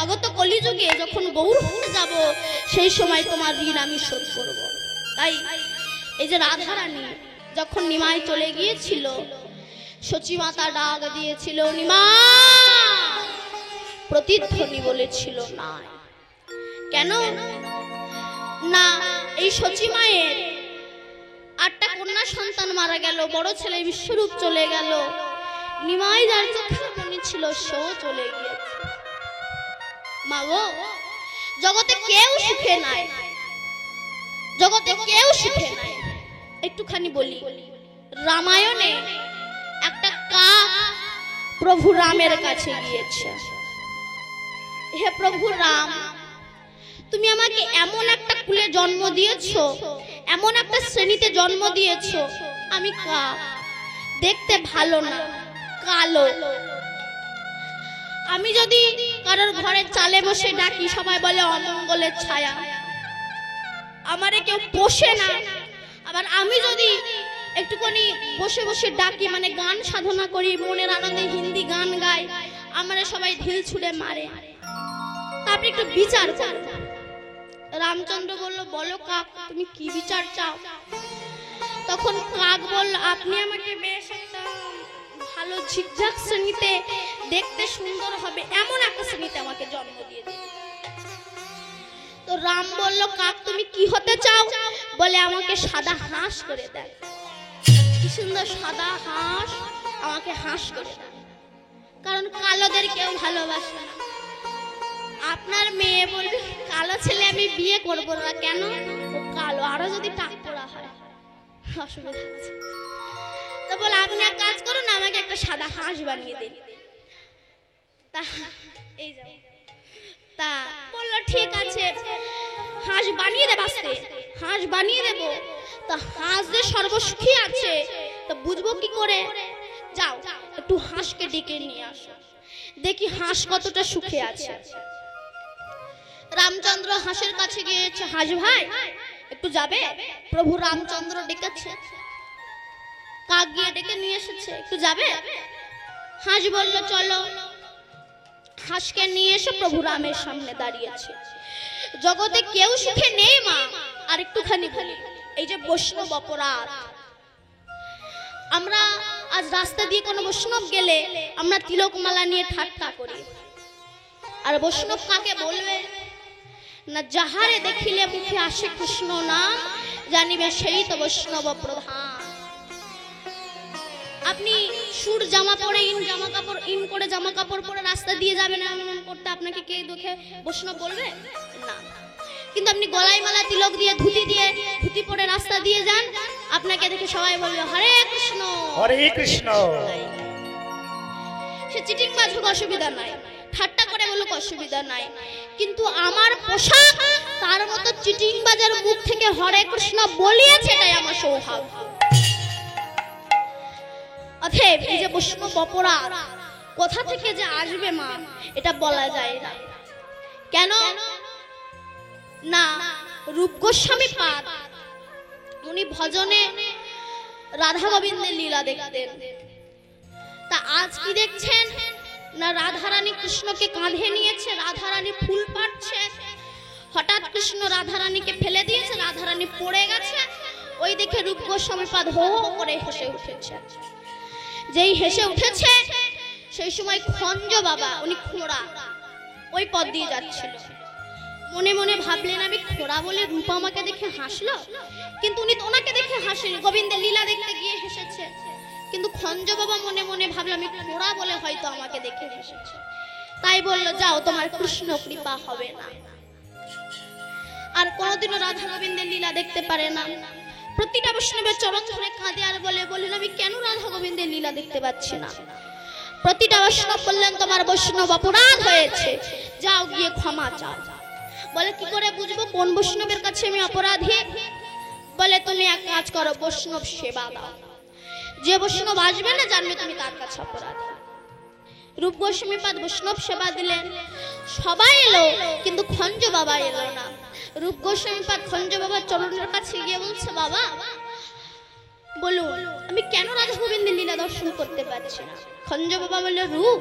Speaker 1: আগত কলিযুগে যখন গৌর হতে যাব, সেই সময় তোমার ঋণ আমি শোধ করব। তাই এই যে রাধারানী যখন নিমাই চলে গিয়েছিল, সচিমাতা ডাক দিয়েছিল, নিমা, প্রতিধ্বনি বলেছিল না। কেন না? এই সচিমায়ের 8টা কন্যা সন্তান মারা গেল, বড় ছেলে বিশ্বরূপ চলে গেল, নিমাই যার চোখের মনি ছিল সেও চলে গিয়েছে। মা গো, জগতে কেউ সুখে নাই, জগতে কেউ সুখে নাই। একটুখানি বলি, রামায়ণে একটা কাক প্রভু রামের কাছে গিয়েছে, হে প্রভু রাম, তুমি আমাকে এমন একটা কুলে জন্ম দিয়েছো, এমন একটা শ্রেণীতে জন্ম দিয়েছো, আমি কাক, দেখতে ভালো না, কালো। আমি যদি কারোর ঘরের চালে বসে ডাকি, সবাই বলে অমঙ্গলের ছায়া, আমারে কেউ পোষে না। আবার আমি যদি একটুখানি বসে বসে ডাকি, মানে গান সাধনা করি, মনের আনন্দে হিন্দি গান গাই, আমারে সবাই ঢিল ছুঁড়ে মারে। আপনি একটু বিচার করুন। রামচন্দ্র বলল, বলো কাক, তুমি কি বিচার চাও? তখন কাক বলল, আপনি আমাকে বেশ একটা ভালো ঝিকঝাক শ্রেণীতে, দেখতে সুন্দর হবে এমন একটা শ্রেণীতে আমাকে জন্ম দিয়ে দিন। তো রাম বলল, কাক তুমি কি হতে চাও? বলে, আমাকে সাদা হাঁস করে দেন। কি সুন্দর সাদা হাঁস, আমাকে হাঁস করে দেন, কারণ কালোদের কেউ ভালোবাসে না। আপনার মেয়ে বলবে, কালো ছেলে আমি বিয়ে করবো না। কেন? ও কালো, আরো যদি টাক পড়া হয় অসুবিধা আছে। তো বলে, আপনি এক কাজ করুন, আমাকে একটা সাদা হাঁস বানিয়ে দিন। তা এই যাও, তা বললো ঠিক আছে, হাঁস বানিয়ে দেব, আসতে হাঁস বানিয়ে দেব। তা হাঁস যে সর্বসুখী আছে, তা বুঝবো কি করে? যাও একটু হাঁসকে ডেকে নিয়ে আসো, দেখি হাঁস কতটা সুখে আছে। রামচন্দ্র হাঁসের কাছে গিয়েছে, হাঁস ভাই একটু যাবে? প্রভু রামচন্দ্র ডেকেছে, কাক গিয়ে ডেকে নিয়ে এসেছে, একটু যাবে? হাঁস বলল, চলো। হাঁসকে নিয়ে এসে প্রভু রামের সামনে দাঁড়িয়েছে। জগতে কেউ সুখে নেই মা। আর একটুখানি বলি, এই যে বৈষ্ণব অপরাধ, আমরা আজ রাস্তা দিয়ে কোনো বৈষ্ণব গেলে আমরা তিলকমালা নিয়ে ঠাট্টা করি। আর বৈষ্ণব কাকে বলবে না? যাহারে দেখিলে মুখে আসে কৃষ্ণ নাম, জানিবে সেই তো বৈষ্ণব প্রধান। আপনি সুর জামা পরে, ইন করে জামা কাপড় পরে রাস্তা দিয়ে যাবেন এমন করতে, আপনাকে কে দেখে বৈষ্ণব বলবে না? কিন্তু আপনি গলায় মালা তিলক দিয়ে, ধুতি পরে রাস্তা দিয়ে যান, আপনাকে দেখে সবাই বলবে হরে কৃষ্ণ,
Speaker 2: হরে কৃষ্ণ।
Speaker 1: সে চিটিং বাজ হোক, অসুবিধা নাই, ঠাট্টা করে বলুক, অসুবিধা নাই, কিন্তু আমার পোশাক তার মতো চিটিং বাজার মুখ থেকে হরে কৃষ্ণ বলিয়েছে, এটাই আমার সৌভাগ্য। অতএব এই যে বৈষ্ণব অপরাধ কোথা থেকে যে আসবে মা, এটা বলা যায় না। কেন না? রূপ গোস্বামী পাদ উনি ভজনে রাধা গোবিন্দের লীলা দেখতেন। তা আজ কি দেখছেন না? রাধারানী কৃষ্ণকে কাঁধে নিয়েছে, রাধারানী ফুল পাড়ছে, হঠাৎ কৃষ্ণ রাধারানীকে ফেলে দিয়েছে, রাধারানী পড়ে গেছে। ওই দেখে রূপ গোস্বামী পাদ হো হো করে হেসে উঠেছে। যেই হেসে উঠেছে, সেই সময় খঞ্জ বাবা, উনি খোঁড়া, ওই পথ দিয়ে যাচ্ছিল। মনে মনে ভাবলেন, আমি খোঁড়া বলে রূপা আমাকে দেখে হাসলো, কিন্তু উনি তো ওনাকে দেখে হাসেনি, গোবিন্দের লীলা দেখতে গিয়ে হেসেছে। কিন্তু খঞ্জ বাবা মনে মনে ভাবলো আমি খোড়া বলে হয়তো আমাকে দেখে হেসেছে, তাই বললো যাও তোমার কৃষ্ণ কৃপা হবে না। আর কোনোদিনও রাধা গোবিন্দের লীলা দেখতে পারে না। প্রতিটা বৈষ্ণবের চরণ ধরে কাঁদে আর বললেন আমি কেন রাধা গোবিন্দের লীলা দেখতে পাচ্ছি না। প্রতিটা বৈষ্ণব বললেন তোমার বৈষ্ণব অপরাধ হয়েছে, যাও গিয়ে ক্ষমা চাও। বলে কি করে বুঝবো কোন বৈষ্ণবের কাছে আমি অপরাধী? বলে তুমি এক কাজ করো, বৈষ্ণব সেবা দাও। যে বৈষ্ণব আসবে না জানবে তুমি তার কাছে অপরাধী। রূপ গোস্বামী পাদ বৈষ্ণব সেবা দিলেন, সবাই এলো কিন্তু খঞ্জ বাবা এলো না। রূপ গোস্বামী পাদ খঞ্জ বাবার চরণের কাছে গিয়ে বলছে বাবা বলুন আমি কেন রাধা গোবিন্দের লীলা দর্শন করতে পারছি না। খঞ্জ বাবা বলল রূপ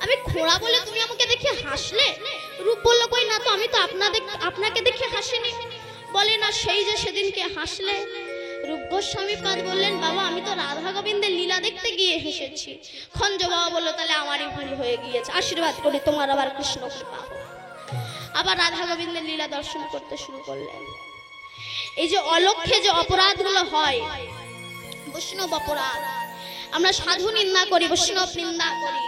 Speaker 1: আমি খোড়া বলে তুমি আমাকে দেখে হাসলে? রূপ বলল কই না তো, আমি তো আপনাকে দেখে হাসিনি। বলে না সেই যে সেদিনকে হাসলে। রূপ গোস্বামী পাদ বললেন বাবা আমি তো রাধা গোবিন্দের লীলা দেখতে গিয়ে হেসেছি। খঞ্জ বাবা বলল তাহলে আমারই ভুল হয়ে গিয়েছে, আশীর্বাদ করি তোমার আবার কৃষ্ণ কৃপা হোক। আবার রাধা গোবিন্দের লীলা দর্শন করতে শুরু করলেন। এই যে অলক্ষ্যে যে অপরাধগুলো হয়, বৈষ্ণব অপরাধ, আমরা সাধু নিন্দা করি, বৈষ্ণব নিন্দা করি।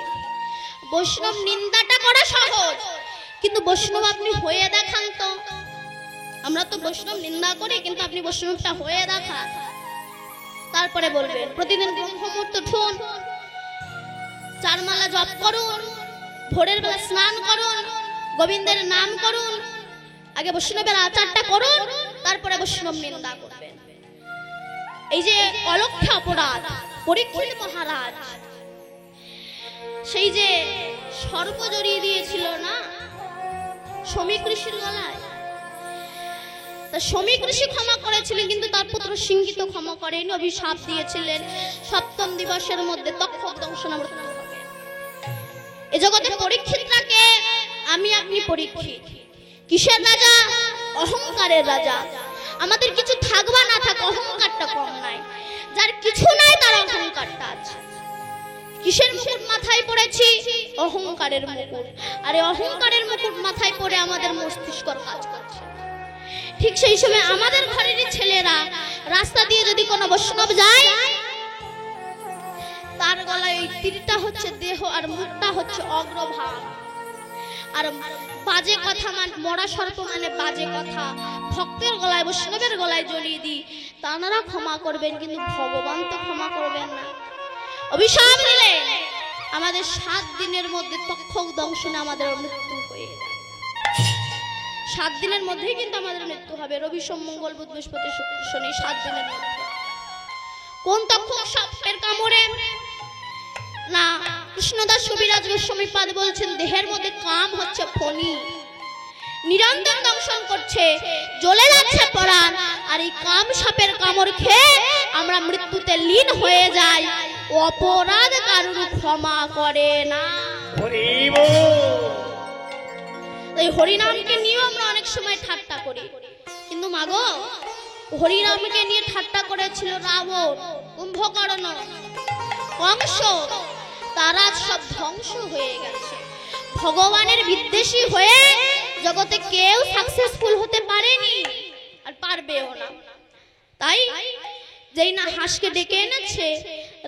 Speaker 1: বৈষ্ণব নিন্দাটা করা সহজ, কিন্তু বৈষ্ণব আপনি হয়ে দেখান তো। আমরা তো বৈষ্ণব নিন্দা করি, কিন্তু আপনি বৈষ্ণবটা হয়ে দেখান। তারপরে বলবেন প্রতিদিন ব্রহ্মমুহূর্ত উঠুন, চারমালা জপ করুন, ভোরের বেলা স্নান করুন, গোবিন্দের নাম করুন, আগে বৈষ্ণবের আচারটা করুন, তারপরে বৈষ্ণব নিন্দা করবেন। এই যে অলক্ষ্য অপরাধ, পরীক্ষিত মহারাজ সেই যে সর্প জড়িয়ে দিয়েছিল না সমীক ঋষির গলায়, তা সমীক ঋষি ক্ষমা করেছিলেন, কিন্তু তার পুত্র সিংহিত ক্ষমা করেনি, অভিশাপ দিয়েছিলেন সপ্তম দিবসের মধ্যে তক্ষক দংশনে মৃত্যু হবে। এ জগতে পরীক্ষিতটাকে আমি আপনি পরীক্ষিত। কিসের রাজা? অহংকারের রাজা। আমাদের কিছু থাকবা না থাক অহংকারটা কম নাই, যার কিছু নাই তার অহংকারটা আছে। কিসের মুকুট মাথায় পড়েছি? অহংকারের মুকুট। আরে অহংকারের মুকুট মাথায় পড়ে আমাদের মস্তিষ্কর কাজ করছে। ঠিক সেই সময় আমাদের ঘরেরই ছেলেরা রাস্তা দিয়ে যদি কোনো বৈষ্ণব যায়, তার গলায় এই তীরটা হচ্ছে দেহ আর মুখটা হচ্ছে অগ্রভাগ। আর বাজে কথা মরা সর্প মানে বাজে কথা ভক্তের গলায় বৈষ্ণবের গলায় জড়িয়ে দিই, তাঁরা ক্ষমা করবেন কিন্তু ভগবান তো ক্ষমা করবেন না। অভিশাপ দিলে আমাদের 7 দিনের মধ্যে তক্ষক দংশনে আমাদের মৃত্যু হয়ে যায়। 7 দিনের মধ্যেই কিন্তু আমাদের মৃত্যু হবে। রবি সোম মঙ্গল বুধ বৃহস্পতি শুক্র শনি 7 দিনের মধ্যে। কোন তক্ষক সাপের কামড়ে? না, কৃষ্ণদাস কবিরাজ গোস্বামী পাদ বলছেন দেহের মধ্যে কাম হচ্ছে ফণি, নিরন্তর দংশন করছে, জ্বলে যাচ্ছে পরাণ, আর এই কাম সাপের কামড় খেয়ে আমরা মৃত্যুতে লীন হয়ে যাই। অপরাধ কারুর ক্ষমা করে না। এই হরিনামকে নিয়ে আমরা অনেক সময় ঠাট্টা করি, কিন্তু মাগো হরিনামকে নিয়ে ঠাট্টা করেছিল রাবণ, কুম্ভকর্ণ, কংস, তারা সব ধ্বংস হয়ে গেছে। ভগবানের বিদ্বেষী হয়ে জগতে কেউ সাকসেসফুল হতে পারেনি আর পারবেও না। তাই যেই না হাঁসকে ডেকে এনেছে,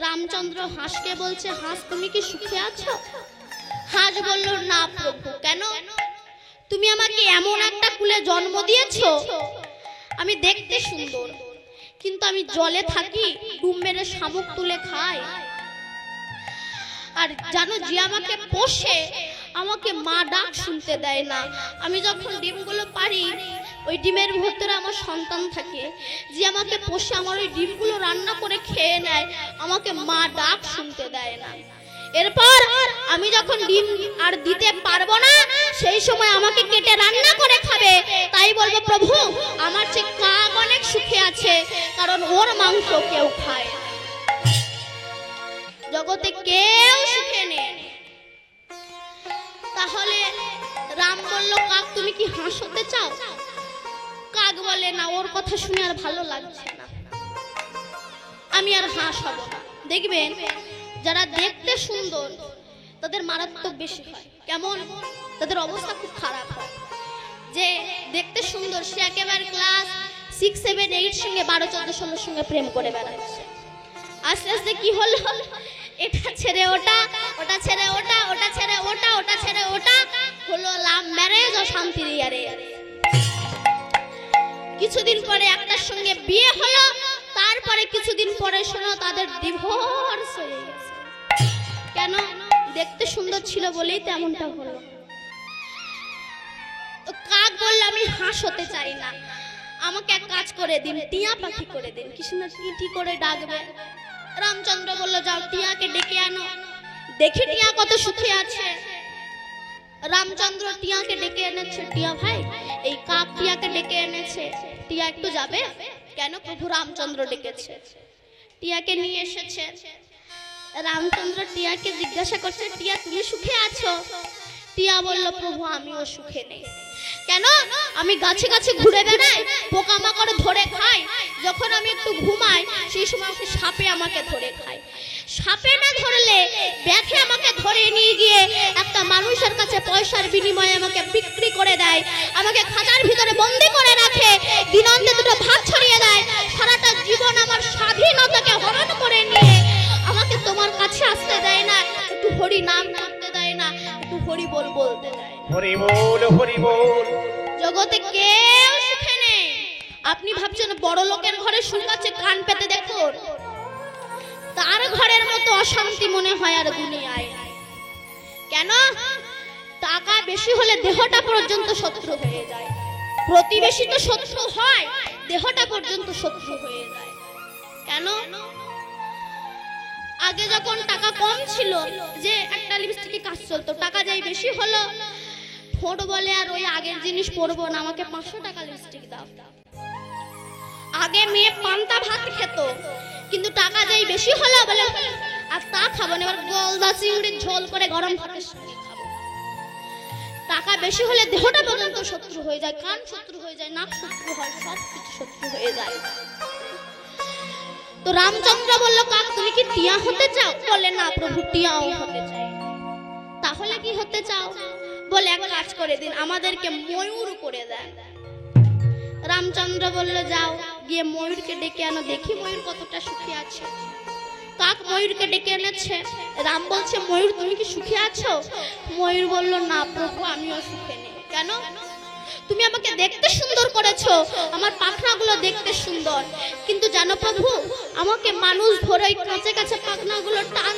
Speaker 1: রামচন্দ্র হাঁসকে বলছে হাঁস তুমি কি সুখে আছো? হাঁস বলল না প্রভু। কেন? তুমি আমাকে এমন একটা কুলে জন্ম দিয়েছো, আমি দেখতে সুন্দর, কিন্তু আমি জলে থাকি, ডুব মেরে শামুক তুলে খাই। আর জানো যে আমাকে পোষে আমাকে মা ডাক শুনতে দেয় না। আমি যখন ডিমগুলো পারি ওই ডিমের ভিতরে আমার সন্তান থাকে, যে আমাকে পোষে আমার ওই ডিমগুলো রান্না করে খেয়ে নেয়, আমাকে মা ডাক শুনতে দেয় না। এরপর আমি যখন ডিম আর দিতে পারবো না, সেই সময় আমাকে কেটে রান্না করে খাবে। তাই বলবো প্রভু আমার চেয়ে কাক অনেক সুখে আছে, কারণ ওর মাংস কেউ খায়, জগতে কেউ সুখে নেই। তাহলে রাম বলল কাক তুমি কি হাঁস হতে চাও? কাক বলে না, ওর কথা শুনে আর ভালো লাগছে না, আমি আর হাঁস হব না। দেখবেন যারা দেখতে সুন্দর তাদের মারাত্মক বেশি হয়। কেমন? তাদের অবস্থা খুব খারাপ হয়। যে দেখতে সুন্দর সে একেবারে ক্লাস 6, 7, 8 সঙ্গে 12, 14, 16 সঙ্গে প্রেম করে বেড়াচ্ছে। আস্তে আস্তে কি হলো, এটা ছেড়ে ওটা, ওটা ছেড়ে ওটা, ওটা ছেড়ে ওটা, ওটা ছেড়ে ওটা, হলো লাভ ম্যারেজ ও শান্তির ইয়ারে। কিছুদিন পরে একটার সঙ্গে বিয়ে হলো, তারপরে কিছুদিন পরে শোনো তাদের ডিভোর্স হয়ে গেছে। কেন? দেখতে সুন্দর ছিল বলেই তো এমনটা হলো। কাক বলল আমি হাঁস হতে চাই না, আমাকে এক কাজ করে দিন, টিয়া পাখি করে দিন। কি সুন্দর টি করে ডাকবে। রামচন্দ্র বলল যাও টিয়াকে ডেকে আনো, দেখি টিয়া কত সুখী আছে। রামচন্দ্র টিয়াকে ডেকে এনেছে। টিয়া ভাই, এই কাক টিয়াকে ডেকে এনেছে, টিয়া একটু যাবে? কেন? প্রভু রামচন্দ্র ডেকেছে। টিয়াকে নিয়ে এসেছে। রামচন্দ্র টিয়াকে জিজ্ঞাসা করছে, টিয়া তুমি সুখে আছো? টিয়া বলল প্রভু আমিও সুখে নেই। কেন? আমি গাছে গাছে ঘুরে বেড়াই, পোকামাকড় ধরে খাই, যখন আমি একটু ঘুমাই সেই সময় সাপে আমাকে ধরে খায়। সাপে না ধরলে ব্যাথে আমাকে ধরে নিয়ে গিয়ে একটা মানুষের কাছে পয়সার বিনিময়ে আমাকে বিক্রি করে দেয়, আমাকে খাঁচার ভিতরে বন্দি করে রাখে, দিনান্তে দুটো ভাত ছড়িয়ে দেয়, সারাটা জীবন আমার স্বাধীনতাকে হরণ করে নিয়ে আমাকে তোমার কাছে আসতে দেয় না, একটু হরি নাম করতে দেয় না, একটু হরি বল বলতে দেয়।
Speaker 2: হরি বল, হরি বল।
Speaker 1: জগতে কেউ সুখে নেই। আপনি ভাবছেন বড় লোকের ঘরে সুখ আছে, কান পেতে দেখুন, তার ঘরের মতো অশান্তি মনে হয় আর দুনিয়ায়। কেন? টাকা বেশি হলে দেহটা পর্যন্ত শত্রু হয়ে যায়। প্রতিবেশী তো শত্রু হয়, দেহটা পর্যন্ত শত্রু হয়ে যায়। কেন? আগে যখন টাকা কম ছিল, যে একটা লিপস্টিকে কাজ চলতো, টাকা যাই বেশি হলো, ঠোঁট বলে আর ওই আগের জিনিস পরবো না, আমাকে 500 টাকা লিপস্টিক দাও। আগে মেয়ে পান্তা ভাত খেত, কিন্তু টাকা যাই বেশি হলো বলে আর তা খাবো না, এবার গলদা চিংড়ির ঝোল করে গরম ভাতের সঙ্গে খাবো। টাকা বেশি হলে দেহটা পর্যন্ত শত্রু হয়ে যায়, কান শত্রু হয়ে যায়, নাক শত্রু হয়, সব কিছু শত্রু হয়ে যায়। তো রামচন্দ্র বলল কাক তুমি কি টিয়া হতে চাও? বলে না প্রভু, টিয়াও হতে চাই। তাহলে কি হতে চাও? বলে এক কাজ করে দিন, আমাদেরকে ময়ূর করে দেন। রামচন্দ্র বলল যাও গিয়ে ময়ূরকে ডেকে আনো, দেখি ময়ূর কতটা সুখী আছে। কাক ময়ূরকে ডেকে এনেছে। রাম বলছে ময়ূর তুমি কি সুখী আছো? ময়ূর বলল না প্রভু আমিও সুখে নেই। কেন? তুমি আমাকে দেখতে সুন্দর করেছো, আমার পাখনাগুলো দেখতে সুন্দর, কিন্তু জানো প্রভু আমাকে মানুষ ধরে কাছে কাছে পাখনাগুলো টান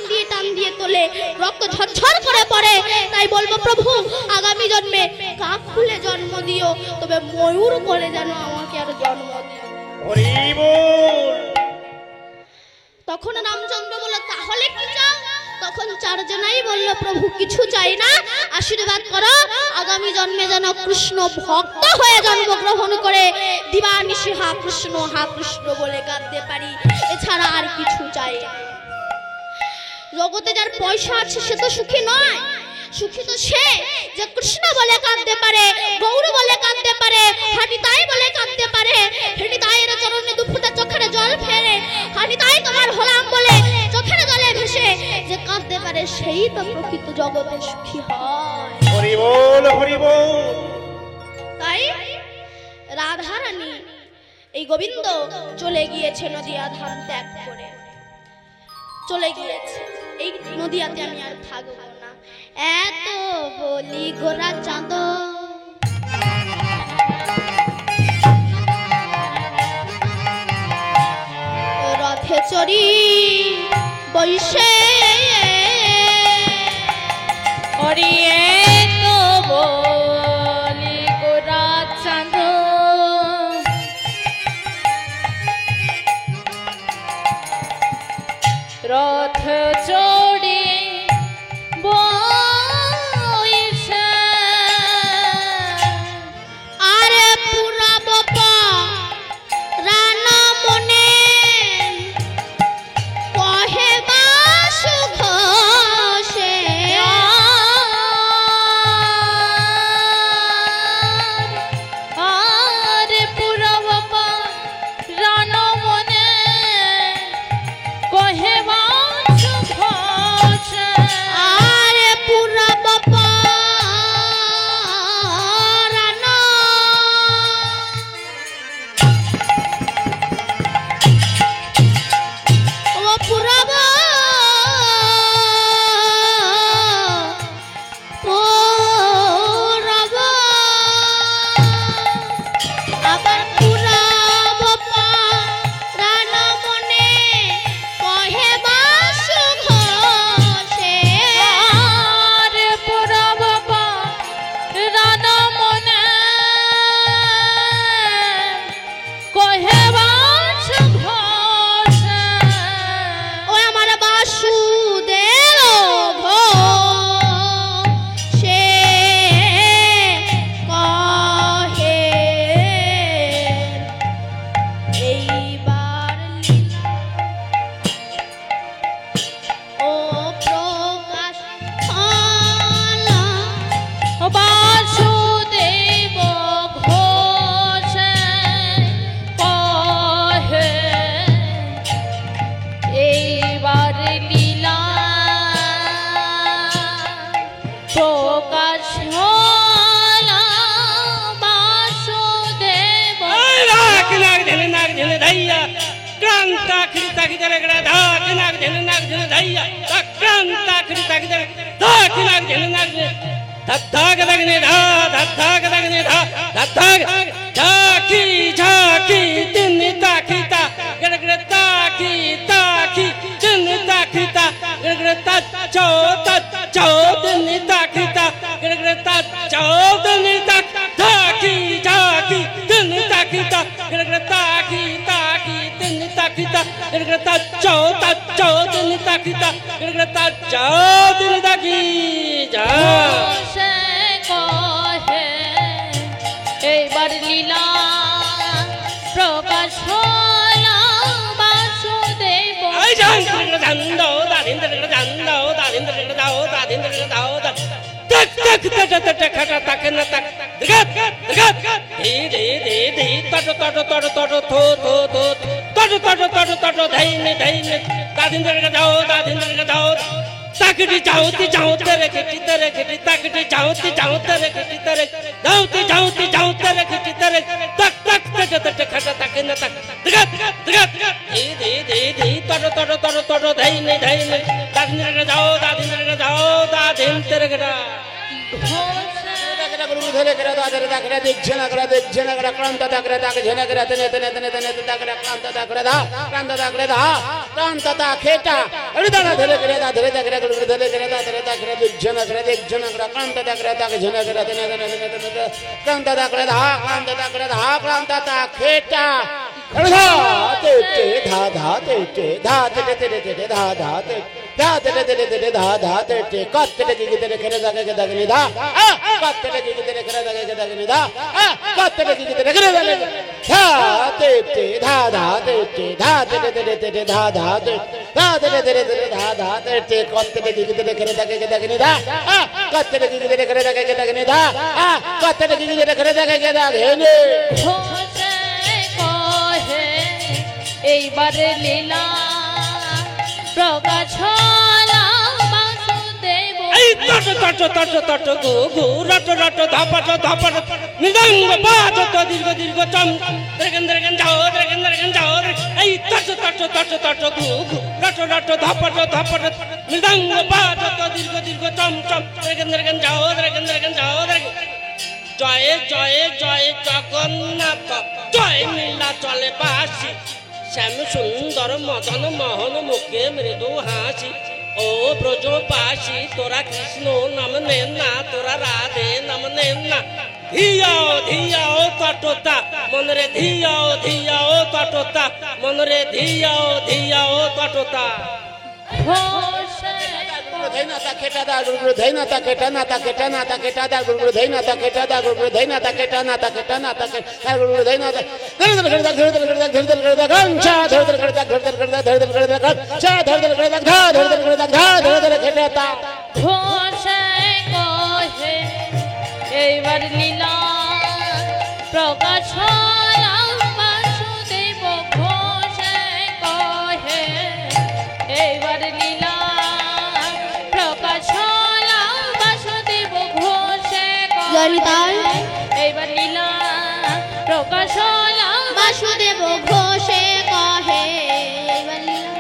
Speaker 1: দিয়ে তোলে, রক্ত ঝরঝর করে পড়ে। তাই বলবো প্রভু আগামী জন্মে কাক ফুলে জন্ম দিও, তবে ময়ূর করে যেন আমাকে আর জন্ম দিও।
Speaker 2: হরি বল।
Speaker 1: তখন রামচন্দ্র বলল তাহলে কি চাও? তখন চারজনাই বলল প্রভু কিছু চাই না, আশীর্বাদ করো আগামী জন্মে যেন কৃষ্ণ ভক্ত হয়ে জন্মগ্রহণ করে দিবানিশি হা কৃষ্ণ বলে কাঁদতে পারি, এছাড়া আর কিছু চাই না। জগতে যার পয়সা আছে সে তো সুখী নয়, সুখী তো সে যে কৃষ্ণ বলে কাঁদতে পারে, গৌর বলে কাঁদতে পারে, হানিতাই বলে কাঁদতে পারে, হানিতাইয়ের চরণে দুফুটা চোখের জল ফেলে হানিতাই তোমার হলাম বলে চোখের জলে ভেসে যে কাঁদতে পারে, সেই তো প্রকৃত জগতে সুখী হয়।
Speaker 2: হরি বল, হরি বল।
Speaker 1: তাই রাধা রানী এই গোবিন্দ চলে গিয়েছে নদিয়া ধাম ত্যাগ করে, চলে গিয়েছে। এই নদিয়াতে আমি আর থাকবো না। এত বলি গোরা চাঁদ রথে চড়ি বৈশে
Speaker 3: ওরিয়ে তো বলি গোরা চাঁদ রথ চড়ে বইসে
Speaker 1: আর পুরব রানা মনে কহে বাসু ঘোষে
Speaker 3: আর পুরব রান মনে কহে
Speaker 4: তাকি দরে গড়া ধাক নাক ঝেন ধাইয়া তাক্রান্ত আখরি তাকি দরে ধাক নাক ঝেন ধাক দাগনে ধা ধাক দাগনে ধা ধাক ঝাকি ঝাকি তিন তাকি তা গড়গড় তাকি তাকি তিন তাকি তা গড়গড় তা চো তিন তাকি তা গড়গড় তা চো তিন তাক ঝাকি ঝাকি তিন তাকি তা গড়গড় তাকি তাকি তিন তাকি তা গড়গড় তা চো তিন তাকি তা গড়গড় তা চো তিন তাকি যা
Speaker 3: সে কহে এইবার লীলা প্রকাশ হলো Basudeb
Speaker 4: ai chẳng dần đầu ta đến từ dần đầu ta đến từ đầu ta đến từ đầu ta tak tak tak tak tak tak tak na tak dekat di ta tho dhai ne ta đến từ đầu tak đi cháu tere khiti tak đi cháu tere khiti tere cháu tere khiti tere tak tak tak na tak dekat di ta dhai ne ta đến từ đầu ta đến tere gada
Speaker 5: गुरु धरे करा दादर दाकरा देख झना करा क्रांत दाकरा दाक झना करा तने दाकरा क्रांत दाकरा दा क्रांत दा खेटा अरे दाना धरे करा दाकरा गुरु धरे करा दादर दाकरा देख झना करा क्रांत दाकरा दाक झना करा तने क्रांत दाकरा क्रांत दा खेटा अरे धा ते कत लगी तेरे करे दागने दा कत लगी तेरे करे दागने दा कत लगी तेरे करे दागने धा ते कत लगी तेरे करे दागने दा कत लगी तेरे करे दागने दा कत लगी तेरे करे दागने
Speaker 3: সে কহে এইবার লীলা প্রকাশ হলো Basudeb
Speaker 4: ai tat gu rat dhapat nidang baat to dirgo cham dragan jao ai tat gu rat dhapat nidang baat to dirgo cham dragan jao জয় জগন্নাথ জয় নীলা চলে বাসি শ্যাম সুন্দর মদন মোহন মুখে মৃদু হাসি ও ব্রজবাসী তোরা কৃষ্ণ নাম নেন না তোরা রাধে নাম নেন না ধিয়াও তটতা মনরে ধিয়াও তটতা মনরে ধিয়াও তটতা
Speaker 5: धैना ता केटा दा गुरु धैना ता केटा ना ता केटा दा गुरु धैना ता केटा दा गुरु धैना ता केटा ना ता गुरु धैना ता धर गंचा धर केटा ता
Speaker 3: ঘোষে কহে এইবার লীলা প্রকাশ হলো বাসুদেব ঘোষে কহে এইবার লীলা প্রকাশ হলো বাসুদেব ঘোষে
Speaker 1: জয়নিতাই।
Speaker 3: এইবার লীলা প্রকাশ হলো
Speaker 1: বাসুদেব ঘোষে কহে এইবার লীলা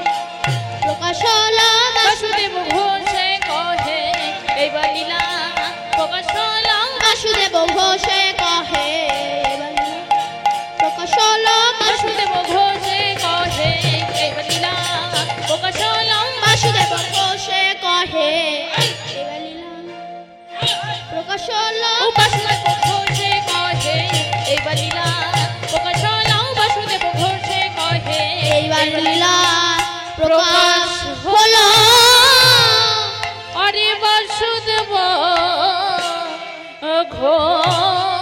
Speaker 1: প্রকাশ হলো
Speaker 3: বাসুদেব ঘোষে কহে এইবার লীলা প্রকাশ হলো
Speaker 1: বাসুদেব ঘোষে কহে এইবার লীলা প্রকাশ হলো
Speaker 3: বাসুদেব ঘোষে কহে এইবার লীলা প্রকাশ হলো
Speaker 1: বাসুদেব ঘোষে কহে এইবার লীলা প্রকাশ হলো
Speaker 3: বাসুদেব ঘোষে কহে এইবার লীলা প্রকাশ হলো বাসুদেব ঘোষে কহে
Speaker 1: এইবার লীলা প্রকাশ হলো
Speaker 3: আরে বাসুদেব ঘোষ